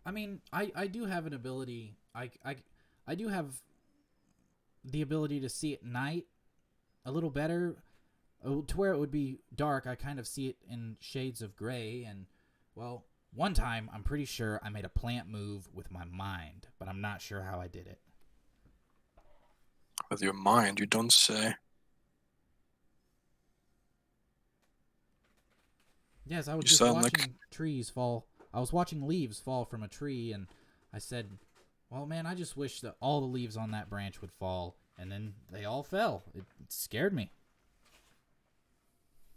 I mean, I do have an ability. I do have the ability to see at night a little better, to where it would be dark. I kind of see it in shades of gray, and, well, one time I'm pretty sure I made a plant move with my mind, but I'm not sure how I did it. With your mind, you don't say. Yes, I was You just sound watching like- trees fall. I was watching leaves fall from a tree, and I said, well, man, I just wish that all the leaves on that branch would fall. And then they all fell. It scared me.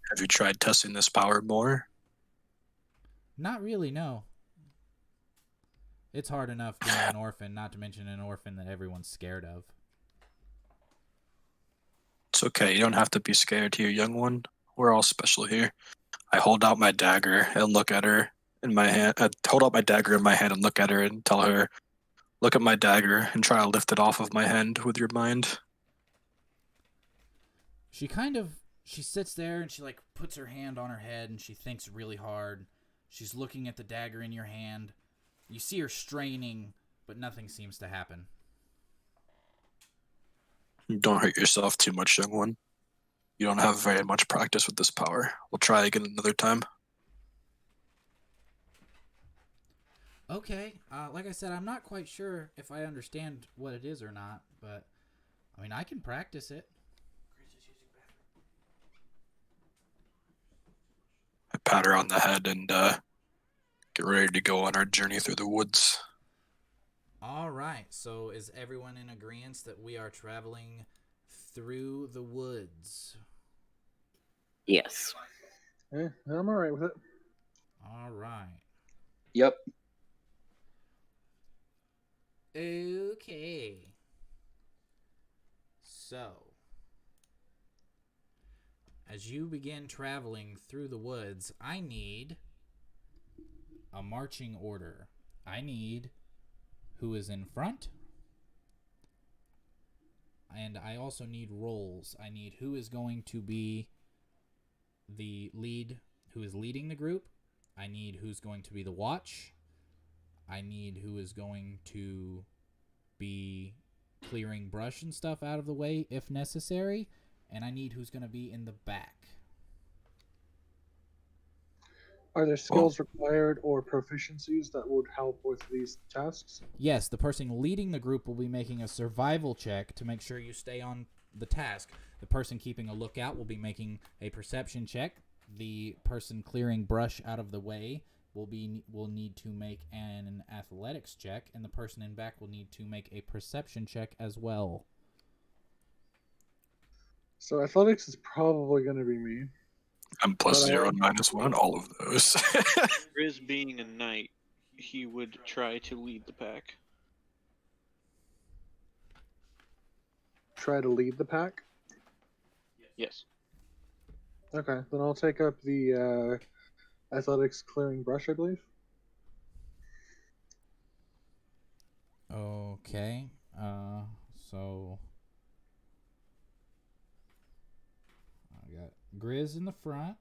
Have you tried testing this power more? Not really, no. It's hard enough being an orphan, not to mention an orphan that everyone's scared of. It's okay. You don't have to be scared here, young one. We're all special here. I hold out my dagger and look at her in my hand. I hold out my dagger in my hand and look at her and tell her, look at my dagger and try to lift it off of my hand with your mind. She sits there and she like puts her hand on her head and she thinks really hard. She's looking at the dagger in your hand. You see her straining, but nothing seems to happen. Don't hurt yourself too much, young one. You don't have very much practice with this power. We'll try again another time. Okay, like I said, I'm not quite sure if I understand what it is or not, but, I mean, I can practice it. I pat her on the head and get ready to go on our journey through the woods. All right, so is everyone in agreement that we are traveling through the woods? Yes. I'm alright with it. All right. Yep. Okay. So, as you begin traveling through the woods, I need a marching order. I need who is in front, and I also need roles. I need who is going to be the lead, who is leading the group. I need who's going to be the watch. I need who is going to be clearing brush and stuff out of the way if necessary. And I need who's going to be in the back. Are there skills required or proficiencies that would help with these tasks? Yes, the person leading the group will be making a survival check to make sure you stay on the task. The person keeping a lookout will be making a perception check. The person clearing brush out of the way will need to make an athletics check, and the person in back will need to make a perception check as well. So athletics is probably going to be me. I'm plus 0 and -1, all of those. Grizz being a knight, he would try to lead the pack. Try to lead the pack? Yes. Okay, then I'll take up the athletics clearing brush, I believe. Okay. So I got Grizz in the front.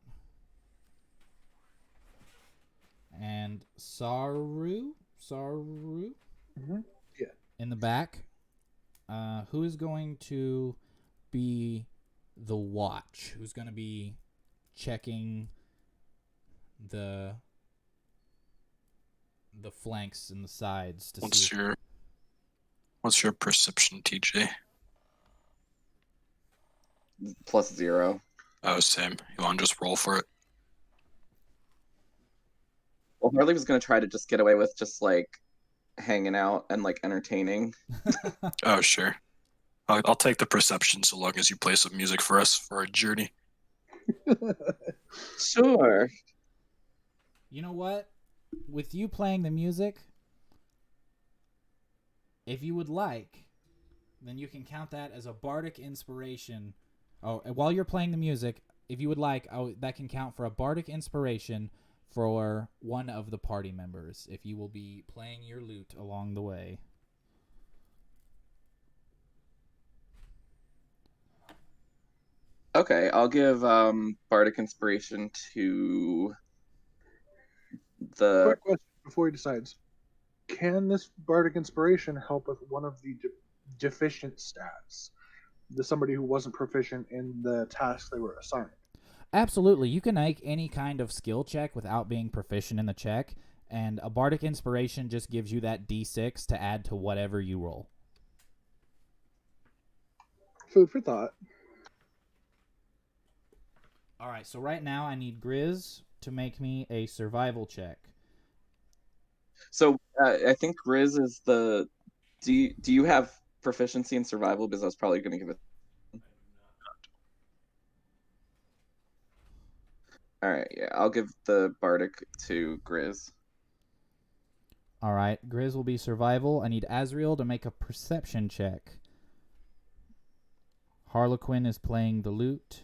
And Saru Mm-hmm. Yeah. in the back. Who is going to be the watch? Who's going to be checking the flanks and the sides to see? What's your perception, TJ? Plus 0. Oh, same. You want to just roll for it? Well, Harley was going to try to just get away with just like hanging out and like entertaining. Oh, sure. I'll take the perception so long as you play some music for us for our journey. Sure. You know what? With you playing the music, if you would like, then you can count that as a bardic inspiration. Oh, while you're playing the music, if you would like, that can count for a bardic inspiration for one of the party members, if you will be playing your lute along the way. Okay, I'll give bardic inspiration to the. Quick question before he decides. Can this bardic inspiration help with one of the deficient stats? Somebody who wasn't proficient in the task they were assigned. Absolutely. You can make any kind of skill check without being proficient in the check, and a bardic inspiration just gives you that d6 to add to whatever you roll. Food for thought. All right, so right now I need Grizz to make me a survival check. So I think Grizz is the. Do you have proficiency in survival? Because I was probably going to give it. All right, yeah, I'll give the bardic to Grizz. All right, Grizz will be survival. I need Azriel to make a perception check. Harlequin is playing the lute.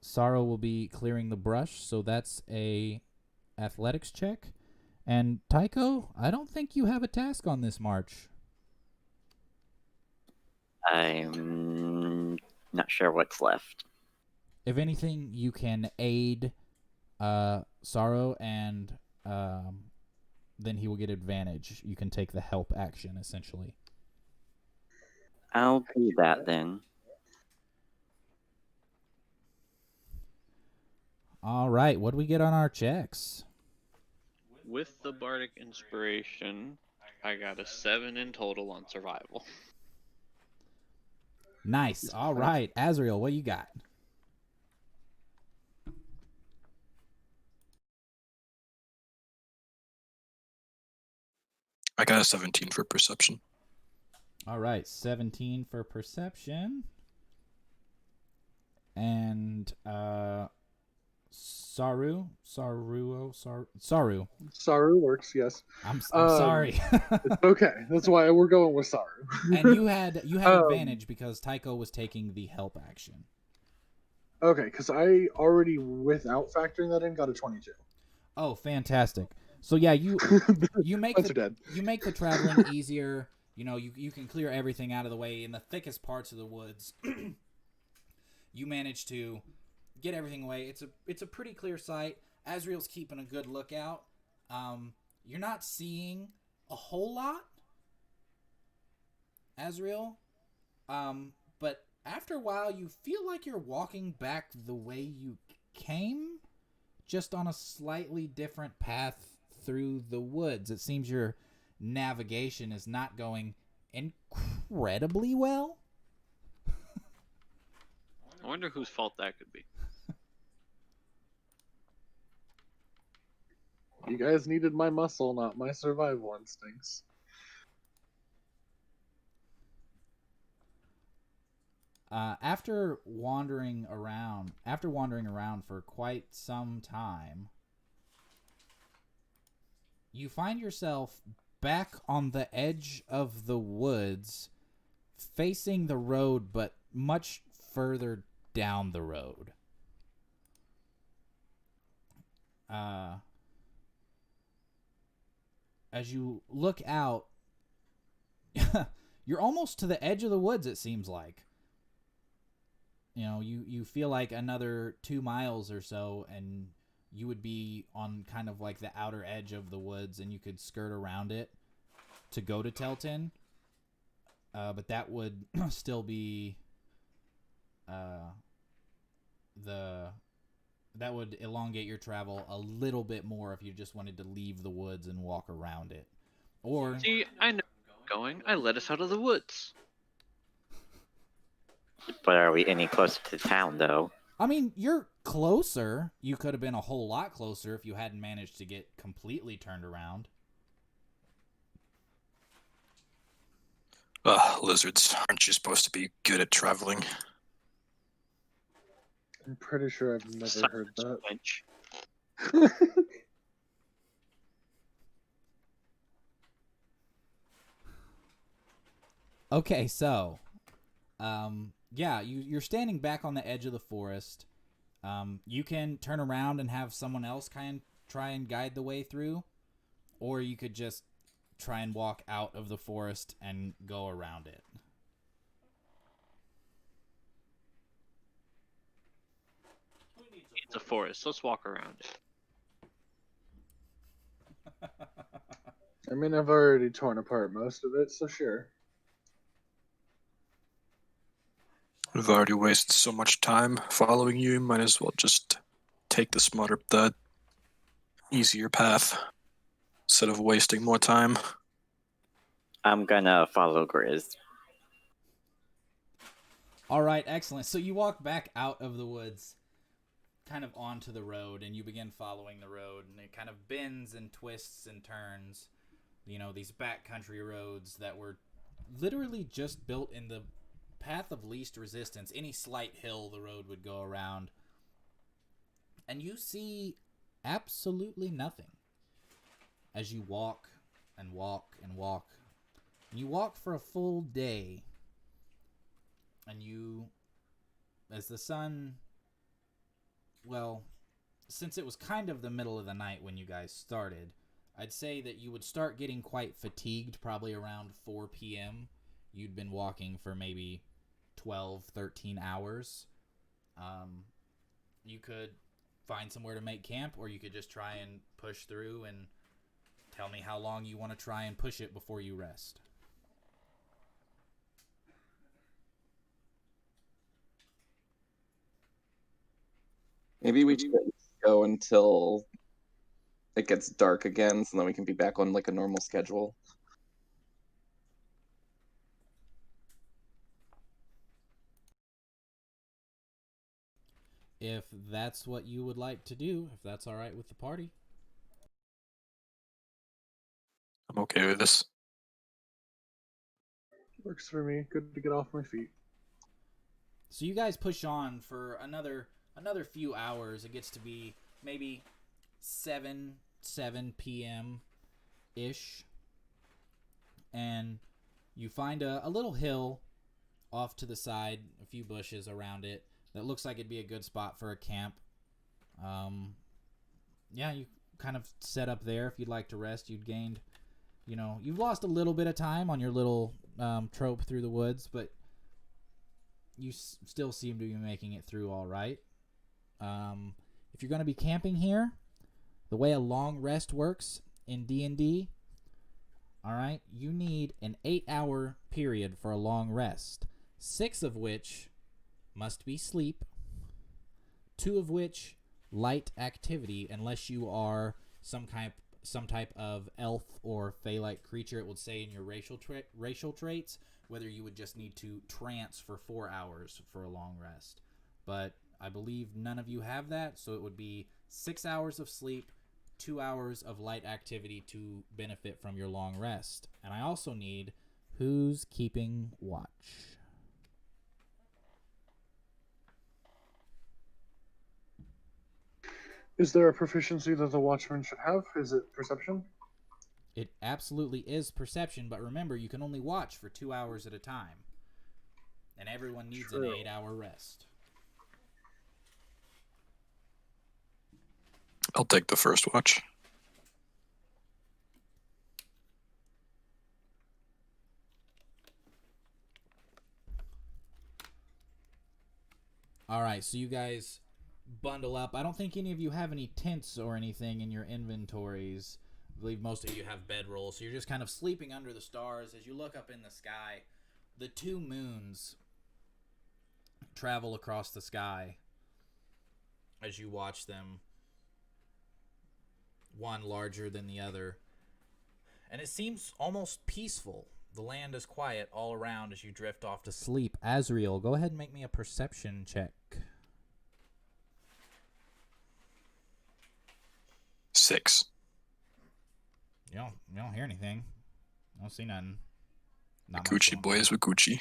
Sorrow will be clearing the brush, so that's a athletics check. And Tycho, I don't think you have a task on this march. I'm not sure what's left. If anything, you can aid Sorrow, and then he will get advantage. You can take the help action, essentially. I'll do that then. All right, what do we get on our checks? With the bardic inspiration, I got a 7 in total on survival. Nice. All right, Azriel, what you got? I got a 17 for perception. All right, 17 for perception. And Saru. Saru works, yes. I'm sorry. It's okay. That's why we're going with Saru. And you had advantage because Tycho was taking the help action. Okay, because I already, without factoring that in, got a 22. Oh, fantastic. So yeah, you make the traveling easier. You know, you can clear everything out of the way in the thickest parts of the woods. You manage to get everything away. It's a pretty clear sight. Azriel's keeping a good lookout. You're not seeing a whole lot, Azriel, but after a while, you feel like you're walking back the way you came, just on a slightly different path through the woods. It seems your navigation is not going incredibly well. I wonder whose fault that could be. You guys needed my muscle, not my survival instincts. After wandering around for quite some time, you find yourself back on the edge of the woods, facing the road, but much further down the road. As you look out, you're almost to the edge of the woods, it seems like. You know, you feel like another 2 miles or so, and you would be on kind of like the outer edge of the woods, and you could skirt around it to go to Telton. But that would still be that would elongate your travel a little bit more if you just wanted to leave the woods and walk around it. Or See, I know where I'm going. I let us out of the woods. But are we any closer to town, though? I mean, you're closer. You could have been a whole lot closer if you hadn't managed to get completely turned around. Lizards, aren't you supposed to be good at traveling? I'm pretty sure I've never heard that. Wench. Okay, so, yeah, you're standing back on the edge of the forest. You can turn around and have someone else try and guide the way through, or you could just try and walk out of the forest and go around it. It's a forest. Let's walk around it. I mean, I've already torn apart most of it, so sure. We've already wasted so much time following you, might as well just take the easier path, instead of wasting more time. I'm gonna follow Grizz. All right, excellent. So you walk back out of the woods, kind of onto the road, and you begin following the road, and it kind of bends and twists and turns. You know, these backcountry roads that were literally just built in the path of least resistance. Any slight hill the road would go around. And you see absolutely nothing as you walk and walk and walk. You walk for a full day, and as the sun, well, since it was kind of the middle of the night when you guys started, I'd say that you would start getting quite fatigued probably around 4 p.m. You'd been walking for maybe 12, 13 hours. You could find somewhere to make camp, or you could just try and push through and tell me how long you want to try and push it before you rest. Maybe we should go until it gets dark again, so then we can be back on like a normal schedule. If that's what you would like to do, if that's all right with the party. I'm okay with this. Works for me. Good to get off my feet. So you guys push on for another few hours. It gets to be maybe 7 p.m. ish, and you find a little hill off to the side, a few bushes around it that looks like it'd be a good spot for a camp. Yeah, you kind of set up there if you'd like to rest. You've lost a little bit of time on your little trope through the woods, but you still seem to be making it through all right. If you're going to be camping here, the way a long rest works in D&D, all right, you need an 8-hour period for a long rest, 6 of which must be sleep, 2 of which light activity, unless you are some type of elf or fey-like creature. It would say in your racial traits whether you would just need to trance for 4 hours for a long rest. But I believe none of you have that, so it would be 6 hours of sleep, 2 hours of light activity to benefit from your long rest. And I also need who's keeping watch. Is there a proficiency that the watchman should have? Is it perception? It absolutely is perception, but remember, you can only watch for 2 hours at a time. And everyone needs an 8-hour rest. I'll take the first watch. All right, so you guys bundle up. I don't think any of you have any tents or anything in your inventories. I believe most of you have bedrolls, so you're just kind of sleeping under the stars. As you look up in the sky, the 2 moons travel across the sky as you watch them, one larger than the other. And it seems almost peaceful. The land is quiet all around as you drift off to sleep. Azriel, go ahead and make me a perception check. 6. You don't hear anything. I don't see nothing. Not much Gucci going boys on. with Gucci.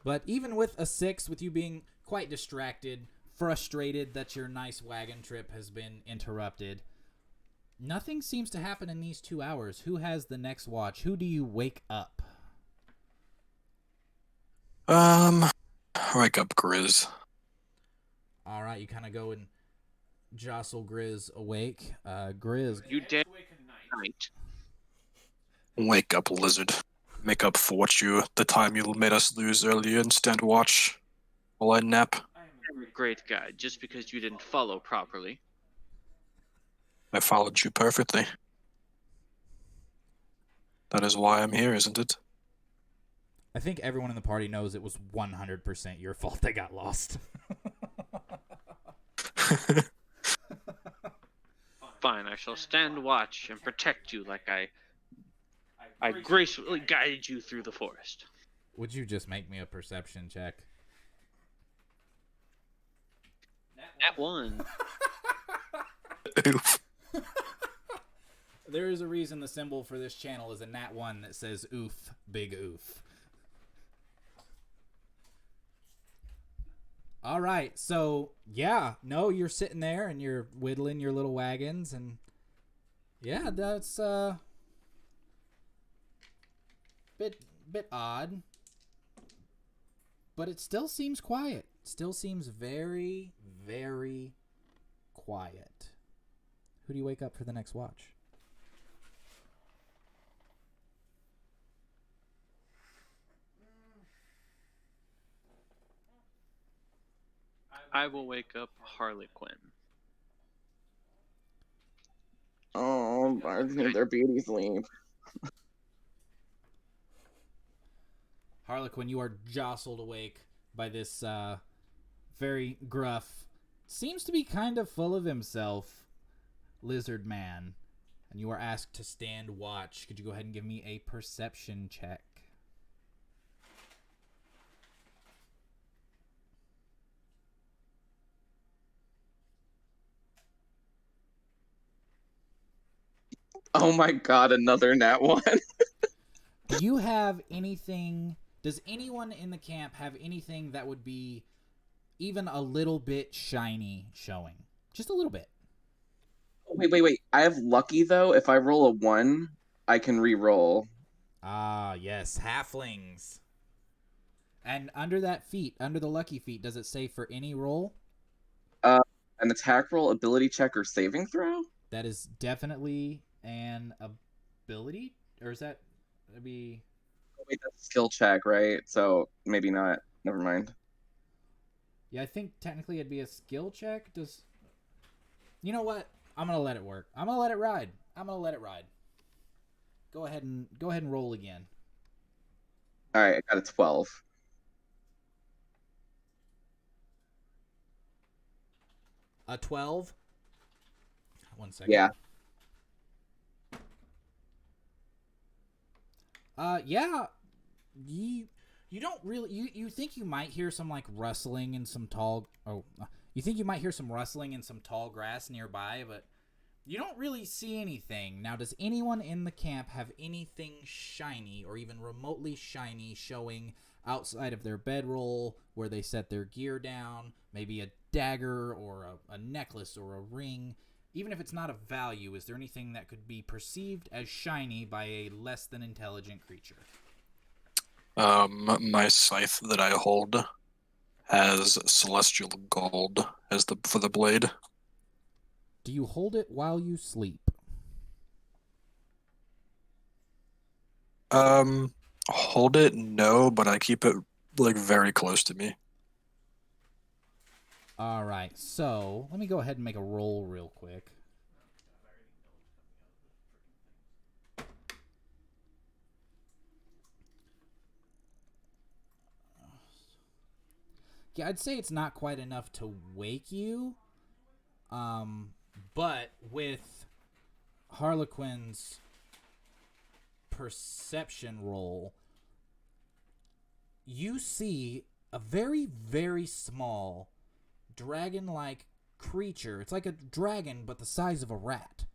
But even with a 6, with you being quite distracted, frustrated that your nice wagon trip has been interrupted, nothing seems to happen in these 2 hours. Who has the next watch? Who do you wake up? Wake up Grizz. All right, you kind of go and jostle Grizz awake. Grizz. You dead night. Wake up, lizard. Make up for the time you made us lose earlier and stand watch while I nap. I'm a great guy, just because you didn't follow properly. I followed you perfectly. That is why I'm here, isn't it? I think everyone in the party knows it was 100% your fault they got lost. Fine, I shall stand watch and protect you like I gracefully guided you through the forest. Would you just make me a perception check? At 1. Oof. There is a reason the symbol for this channel is a nat 1 that says oof, big oof. All right, so yeah, no, you're sitting there and you're whittling your little wagons, and yeah, that's bit odd, but it still seems quiet. Still seems very, very quiet. Who do you wake up for the next watch? I will wake up Harley Quinn. Oh, bards need their beauty sleep. Harlequin, you are jostled awake by this very gruff, seems to be kind of full of himself, lizard man. And you are asked to stand watch. Could you go ahead and give me a perception check? Oh my god, another nat 1. Do you have anything... Does anyone in the camp have anything that would be even a little bit shiny showing? Just a little bit. Wait. I have lucky, though. If I roll a 1, I can re-roll. Ah, yes. Halflings. And under that feat, under the lucky feat, does it say for any roll? An attack roll, ability check, or saving throw? That is definitely an ability? Or is that... That'd be... Wait, that's a skill check, right? So maybe not. Never mind. Yeah, I think technically it'd be a skill check. Does... You know what? I'm gonna let it work. I'm gonna let it ride. Go ahead and roll again. Alright, I got a 12. A 12. 1 second. Yeah. Yeah. You don't really you think you might hear some like rustling in some tall you think you might hear some rustling in some tall grass nearby, but you don't really see anything. Now, does anyone in the camp have anything shiny or even remotely shiny showing outside of their bedroll where they set their gear down? Maybe a dagger or a necklace or a ring. Even if it's not of value, is there anything that could be perceived as shiny by a less than intelligent creature? My scythe that I hold has celestial gold as for the blade. Do you hold it while you sleep? Hold it? No, but I keep it like very close to me. All right, so let me go ahead and make a roll real quick. Yeah, I'd say it's not quite enough to wake you. But with Harlequin's perception roll, you see a very, very small dragon-like creature. It's like a dragon, but the size of a rat.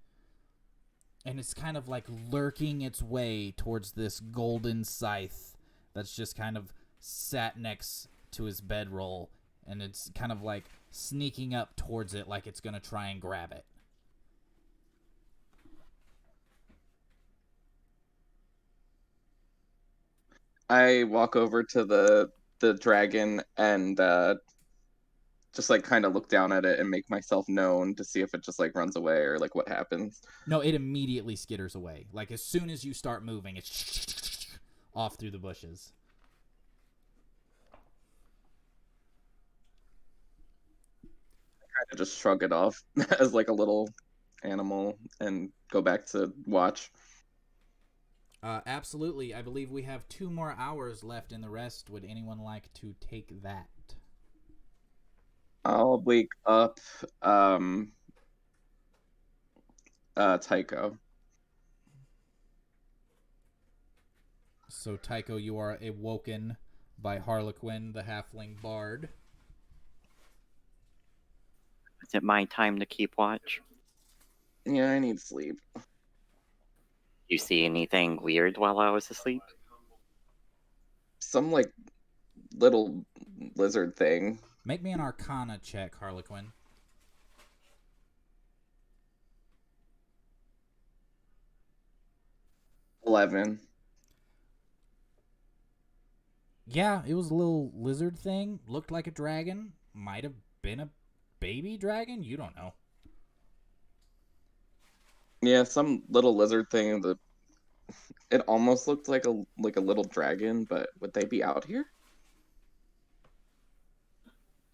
And it's kind of like lurking its way towards this golden scythe that's just kind of sat next to his bedroll. And it's kind of like sneaking up towards it like it's going to try and grab it. I walk over to the dragon and just like kind of look down at it and make myself known to see if it just like runs away or like what happens. No, it immediately skitters away. Like as soon as you start moving, it's off through the bushes. I kind of just shrug it off as like a little animal and go back to watch. Absolutely. I believe we have 2 more hours left in the rest. Would anyone like to take that? I'll wake up Tycho. So, Tycho, you are awoken by Harlequin, the halfling bard. Is it my time to keep watch? Yeah, I need sleep. You see anything weird while I was asleep? Some like little lizard thing. Make me an Arcana check, Harlequin. $11. Yeah, it was a little lizard thing. Looked like a dragon. Might have been a baby dragon. You don't know. Yeah, some little lizard thing that it almost looked like a little dragon, but would they be out here?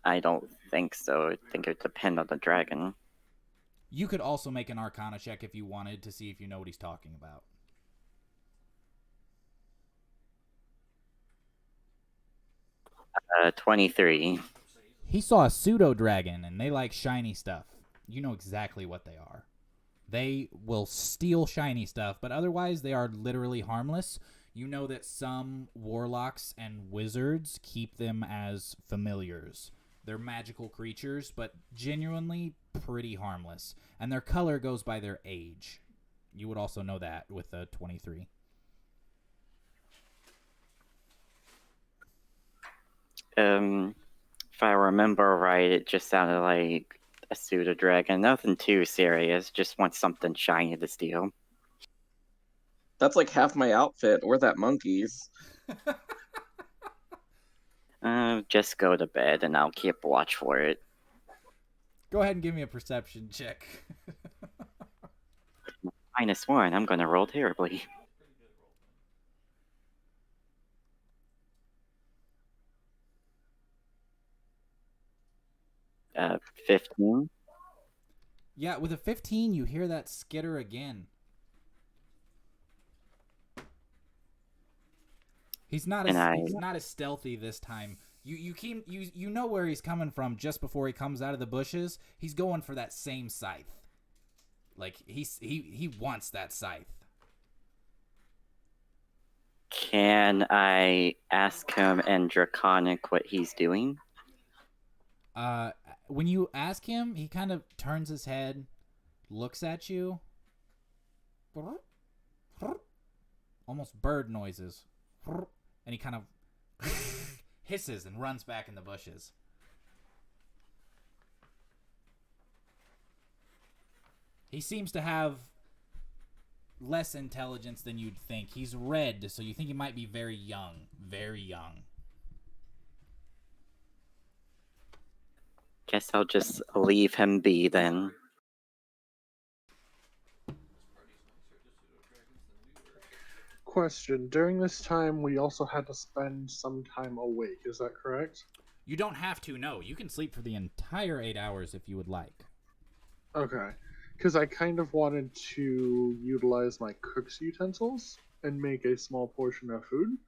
I don't think so. I think it would depend on the dragon. You could also make an Arcana check if you wanted to see if you know what he's talking about. 23. He saw a pseudo dragon, and they like shiny stuff. You know exactly what they are. They will steal shiny stuff, but otherwise they are literally harmless. You know that some warlocks and wizards keep them as familiars. They're magical creatures, but genuinely pretty harmless. And their color goes by their age. You would also know that with a 23. If I remember right, it just sounded like a pseudo dragon. Nothing too serious. Just want something shiny to steal. That's like half my outfit, or that monkey's. Just go to bed and I'll keep watch for it. Go ahead and give me a perception check. -1. I'm gonna roll terribly. 15. Yeah, with a 15, you hear that skitter again. He's not as stealthy this time. You know where he's coming from just before he comes out of the bushes. He's going for that same scythe. Like he wants that scythe. Can I ask him in Draconic what he's doing? When you ask him, he kind of turns his head, looks at you, almost bird noises, and he kind of hisses and runs back in the bushes. He seems to have less intelligence than you'd think. He's red, so you think he might be very young. Very young. Guess I'll just leave him be then. Question: during this time, we also had to spend some time awake. Is that correct? You don't have to, no. You can sleep for the entire 8 hours if you would like. Okay. Because I kind of wanted to utilize my cook's utensils and make a small portion of food.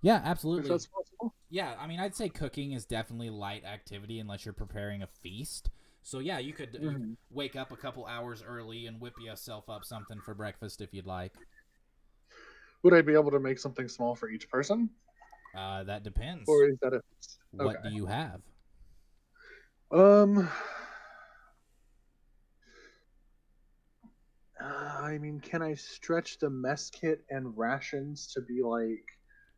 Yeah, If absolutely. that's possible. Yeah, I mean, I'd say cooking is definitely light activity unless you're preparing a feast. So yeah, you could wake up a couple hours early and whip yourself up something for breakfast if you'd like. Would I be able to make something small for each person? That depends. Or is that a... What do you have? I mean, can I stretch the mess kit and rations to be like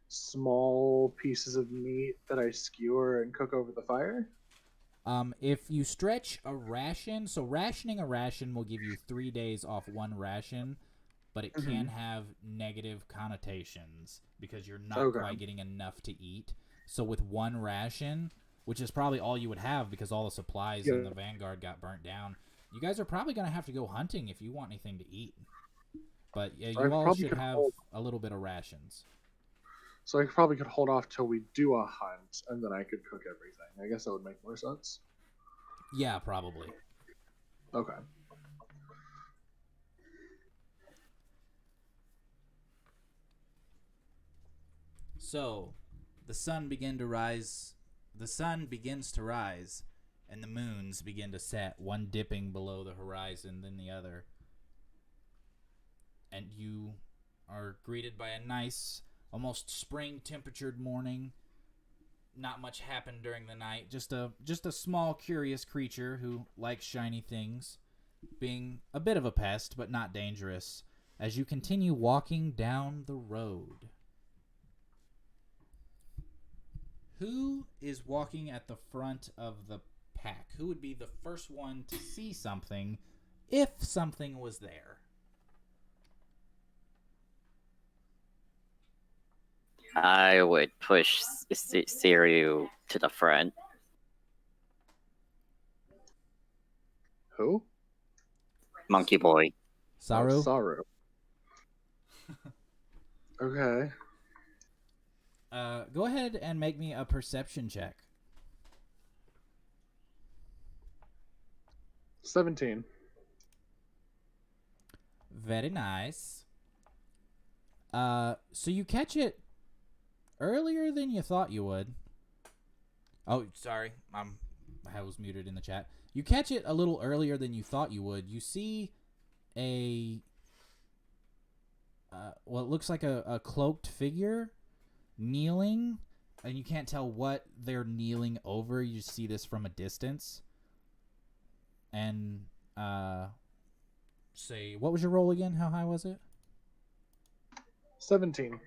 small pieces of meat that I skewer and cook over the fire? If you stretch a ration, so rationing a ration will give you 3 days off one ration, but it can have negative connotations because you're not quite getting enough to eat. So with one ration, which is probably all you would have because all the supplies in the Vanguard got burnt down, you guys are probably going to have to go hunting if you want anything to eat. But yeah, you all should have a little bit of rations. So I probably could hold off till we do a hunt, and then I could cook everything. I guess that would make more sense. Yeah, probably. Okay. So, the sun begins to rise, and the moons begin to set, one dipping below the horizon than the other. And you are greeted by a nice, almost spring-temperatured morning. Not much happened during the night. Just a small, curious creature who likes shiny things, being a bit of a pest, but not dangerous, as you continue walking down the road. Who is walking at the front of the pack? Who would be the first one to see something if something was there? I would push Siriu to the front. Who? Monkey Boy. Saru? Oh, Saru. Okay. Go ahead and make me a perception check. 17. Very nice. So you catch it earlier than you thought you would. Oh, sorry. I was muted in the chat. You catch it a little earlier than you thought you would. You see a it looks like a cloaked figure kneeling, and you can't tell what they're kneeling over. You see this from a distance. And say, what was your roll again? How high was it? 17.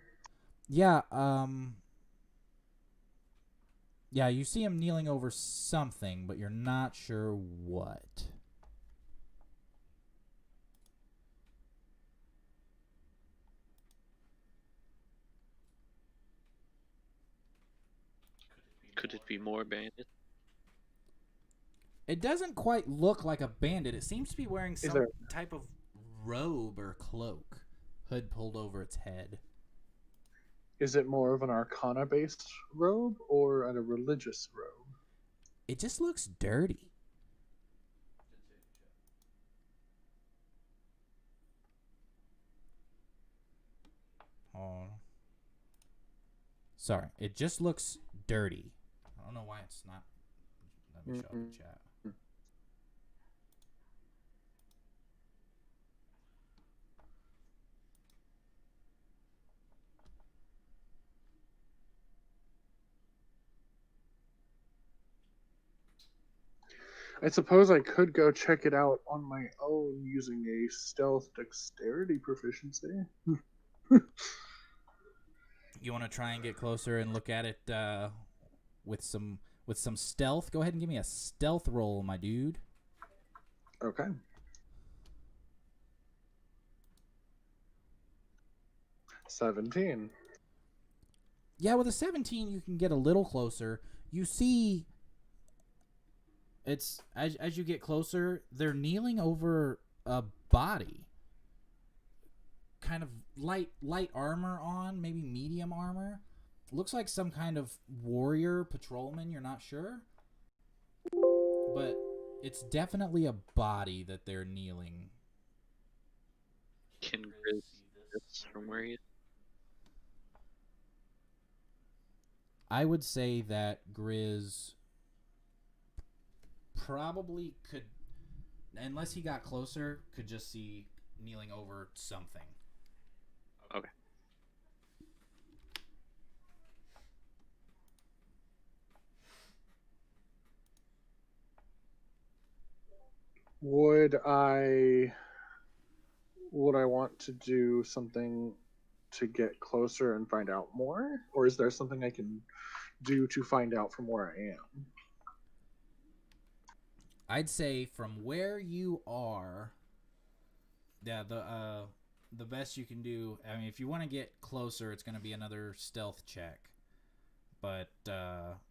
Yeah, yeah, you see him kneeling over something, but you're not sure what. Could it be more bandits? It doesn't quite look like a bandit. It seems to be wearing some type of robe or cloak, hood pulled over its head. Is it more of an Arcana-based robe or a religious robe? It just looks dirty. Oh. Sorry, it just looks dirty. I don't know why it's not. Let me show up in chat. I suppose I could go check it out on my own using a stealth dexterity proficiency. You want to try and get closer and look at it with some stealth? Go ahead and give me a stealth roll, my dude. Okay. 17. Yeah, with a 17, you can get a little closer. You see, it's as you get closer, they're kneeling over a body. Kind of light armor on, maybe medium armor. Looks like some kind of warrior patrolman, you're not sure. But it's definitely a body that they're kneeling. Can Grizz see this from where he is? I would say that Grizz probably could, unless he got closer, could just see kneeling over something. Okay. Would I want to do something to get closer and find out more? Or is there something I can do to find out from where I am? I'd say from where you are, yeah, the best you can do. I mean, if you want to get closer, it's going to be another stealth check. But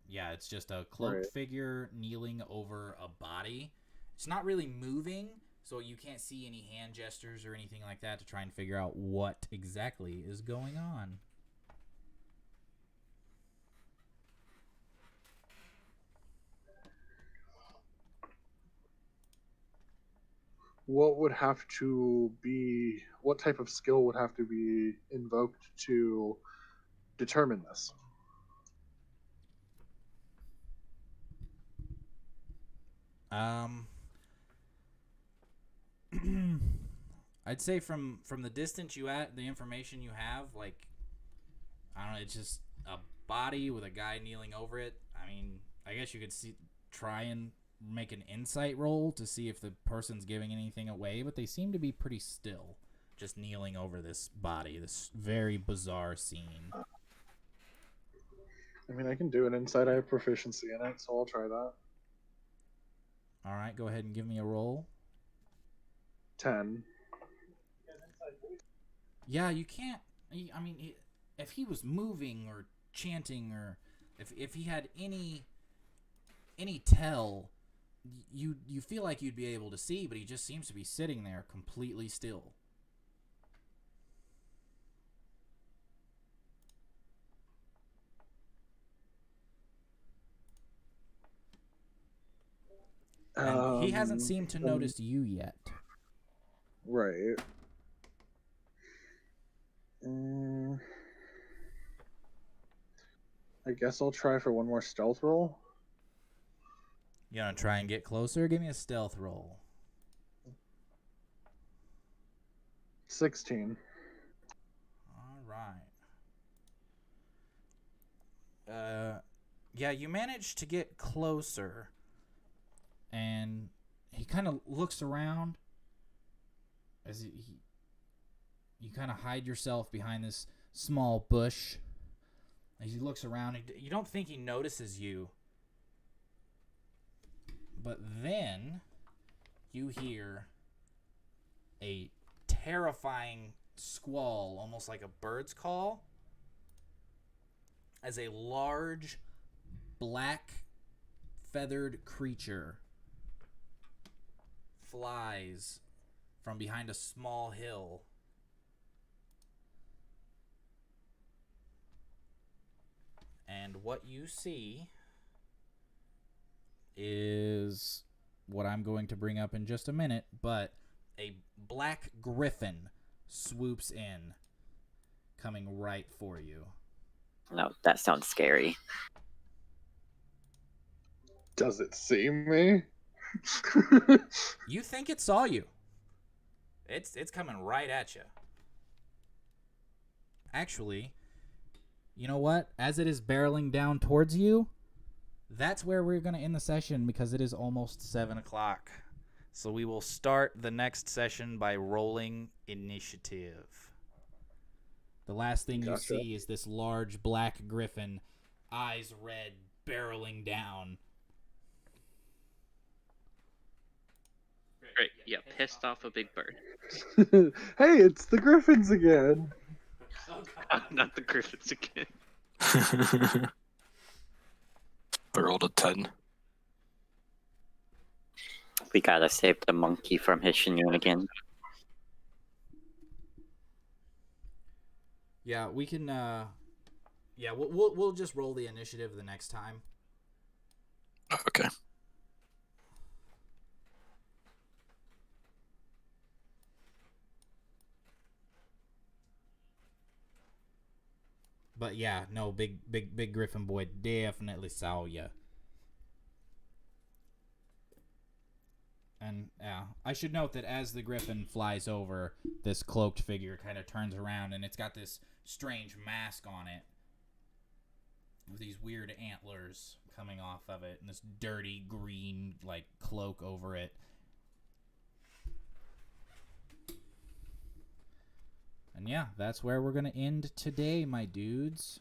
yeah, it's just a cloaked figure kneeling over a body. It's not really moving, so you can't see any hand gestures or anything like that to try and figure out what exactly is going on. What type of skill would have to be invoked to determine this? I'd say from the distance you at, the information you have, like, I don't know, it's just a body with a guy kneeling over it. I mean, I guess you could try and make an insight roll to see if the person's giving anything away, but they seem to be pretty still, just kneeling over this body, this very bizarre scene. I mean, I can do an insight. I have proficiency in it, so I'll try that. All right, go ahead and give me a roll. 10. Yeah, you can't. I mean, if he was moving or chanting, or if he had any tell, you feel like you'd be able to see, but he just seems to be sitting there completely still. And he hasn't seemed to notice you yet. Right. I guess I'll try for one more stealth roll. You want to try and get closer? Give me a stealth roll. 16. All right. Yeah, you managed to get closer, and he kind of looks around as you kind of hide yourself behind this small bush. As he looks around, you don't think he notices you, but then you hear a terrifying squall, almost like a bird's call, as a large black feathered creature flies from behind a small hill. And what you see is what I'm going to bring up in just a minute, but a black griffin swoops in, coming right for you. No, that sounds scary. Does it see me? You think it saw you. It's coming right at you. Actually, you know what? As it is barreling down towards you, that's where we're going to end the session because it is almost 7 o'clock. So we will start the next session by rolling initiative. The last thing you see is this large black griffin, eyes red, barreling down. Great. Yeah, pissed off a big bird. Hey, it's the griffins again. Oh, God. Not the griffins again. I rolled a 10. We gotta save the monkey from his shenanigans. Yeah, we can. Yeah, we'll just roll the initiative the next time. Okay. But yeah, no, big Griffin boy definitely saw ya. And yeah, I should note that as the Griffin flies over, this cloaked figure kind of turns around, and it's got this strange mask on it with these weird antlers coming off of it, and this dirty green like cloak over it. And yeah, that's where we're gonna end today, my dudes.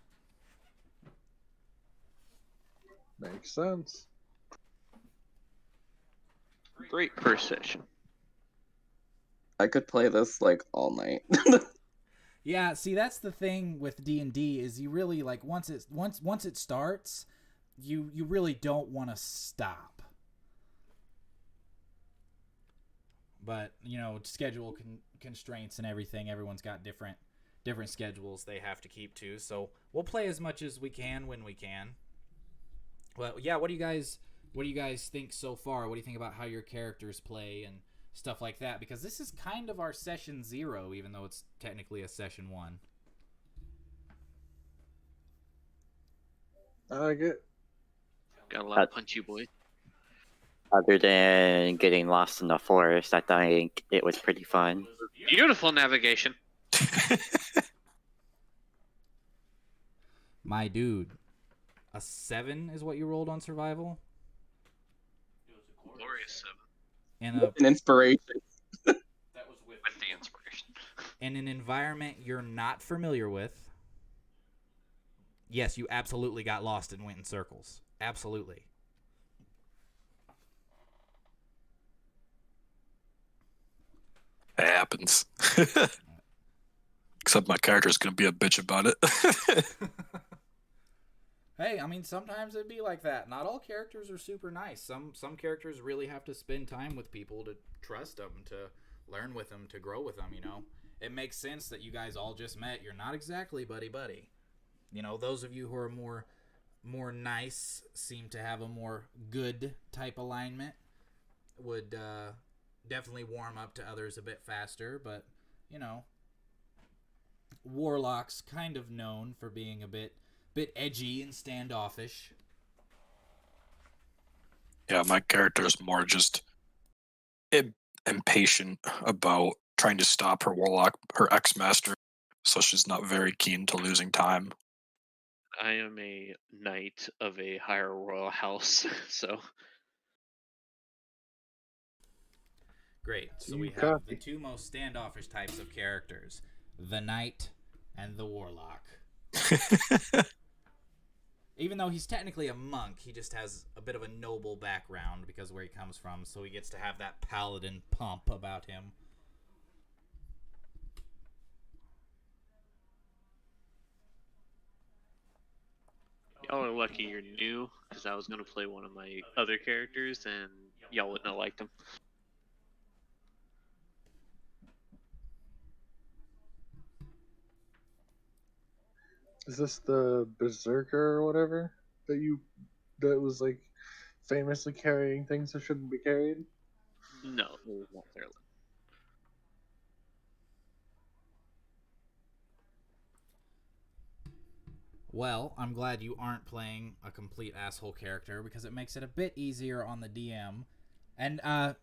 Makes sense. Great first session. I could play this like all night. Yeah, see, that's the thing with D&D is you really like once it starts, you really don't want to stop. But you know, schedule constraints and everything. Everyone's got different schedules they have to keep to. So we'll play as much as we can when we can. Well, yeah. What do you guys think so far? What do you think about how your characters play and stuff like that? Because this is kind of our session 0, even though it's technically a session 1. I like it. Got a lot of punchy boys. Other than getting lost in the forest, I think it was pretty fun. Beautiful navigation. My dude, a 7 is what you rolled on survival? Glorious 7. And An inspiration. That was with the inspiration. in an environment you're not familiar with. Yes, you absolutely got lost and went in circles. Absolutely. It happens. Except my character's gonna be a bitch about it. Hey, I mean, sometimes it'd be like that. Not all characters are super nice. Some characters really have to spend time with people to trust them, to learn with them, to grow with them, you know? It makes sense that you guys all just met. You're not exactly buddy-buddy. You know, those of you who are more nice seem to have a more good type alignment. Would definitely warm up to others a bit faster, but, you know, warlocks kind of known for being a bit edgy and standoffish. Yeah, my character is more just impatient about trying to stop her warlock, her ex-master, so she's not very keen to losing time. I am a knight of a higher royal house, so Great. So You we have copy. the two most standoffish types of characters, the knight and the warlock. Even though he's technically a monk, he just has a bit of a noble background because of where he comes from, so he gets to have that paladin pump about him. y'all are lucky you're new, because I was going to play one of my other characters, and y'all wouldn't have liked him. Is this the berserker or whatever that was like famously carrying things that shouldn't be carried? No, it was not fairly. Well, I'm glad you aren't playing a complete asshole character because it makes it a bit easier on the DM. And I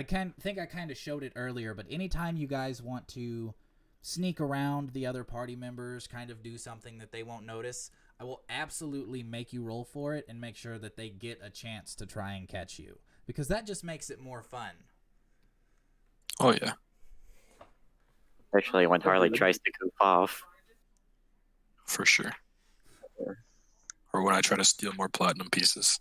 think I kind of showed it earlier, but anytime you guys want to sneak around the other party members, kind of do something that they won't notice, I will absolutely make you roll for it and make sure that they get a chance to try and catch you, because that just makes it more fun. Oh yeah. Especially when Harley tries to goof off. For sure. Or when I try to steal more platinum pieces.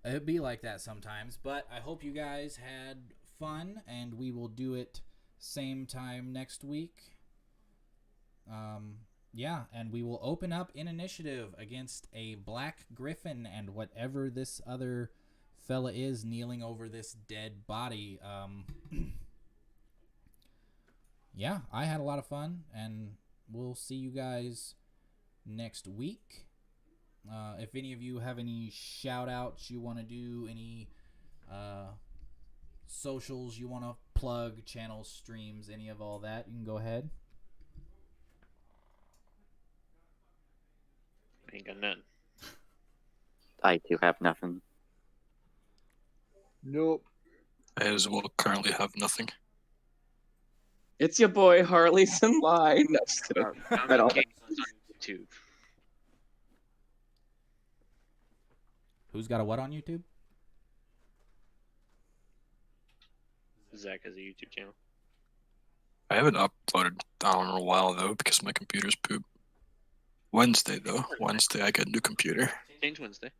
It'd be like that sometimes, but I hope you guys had fun, and we will do it same time next week. Yeah, and we will open up in initiative against a black griffin and whatever this other fella is kneeling over this dead body. Yeah, I had a lot of fun, and we'll see you guys next week. If any of you have any shout outs you want to do, any socials you want to plug, channels, streams, any of all that, you can go ahead. Ain't got none. I do have nothing. Nope. I as well currently have nothing. It's your boy Harley's in line. No, just kidding. I don't. on YouTube. Who's got a what on YouTube? Zach has a YouTube channel. I haven't uploaded down in a while though because my computer's poop. Wednesday though. Wednesday I get a new computer. Change Wednesday.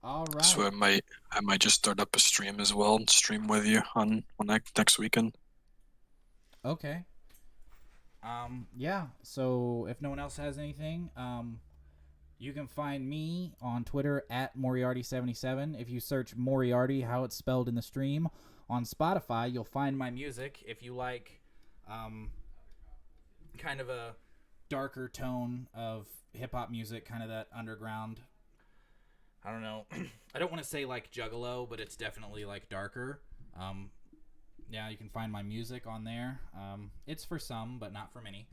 All right. So I might just start up a stream as well and stream with you on next weekend. Okay. Yeah, so if no one else has anything, you can find me on Twitter at Moriarty77. If you search Moriarty, how it's spelled in the stream, on Spotify, you'll find my music. If you like kind of a darker tone of hip-hop music, kind of that underground, I don't know, I don't want to say like Juggalo, but it's definitely like darker. Yeah, you can find my music on there. It's for some, but not for many.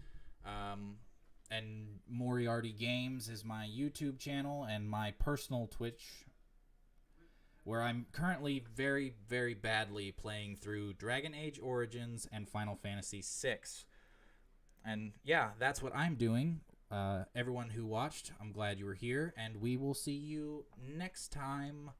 And Moriarty Games is my YouTube channel and my personal Twitch, where I'm currently very, very badly playing through Dragon Age Origins and Final Fantasy VI. And yeah, that's what I'm doing. Everyone who watched, I'm glad you were here, and we will see you next time.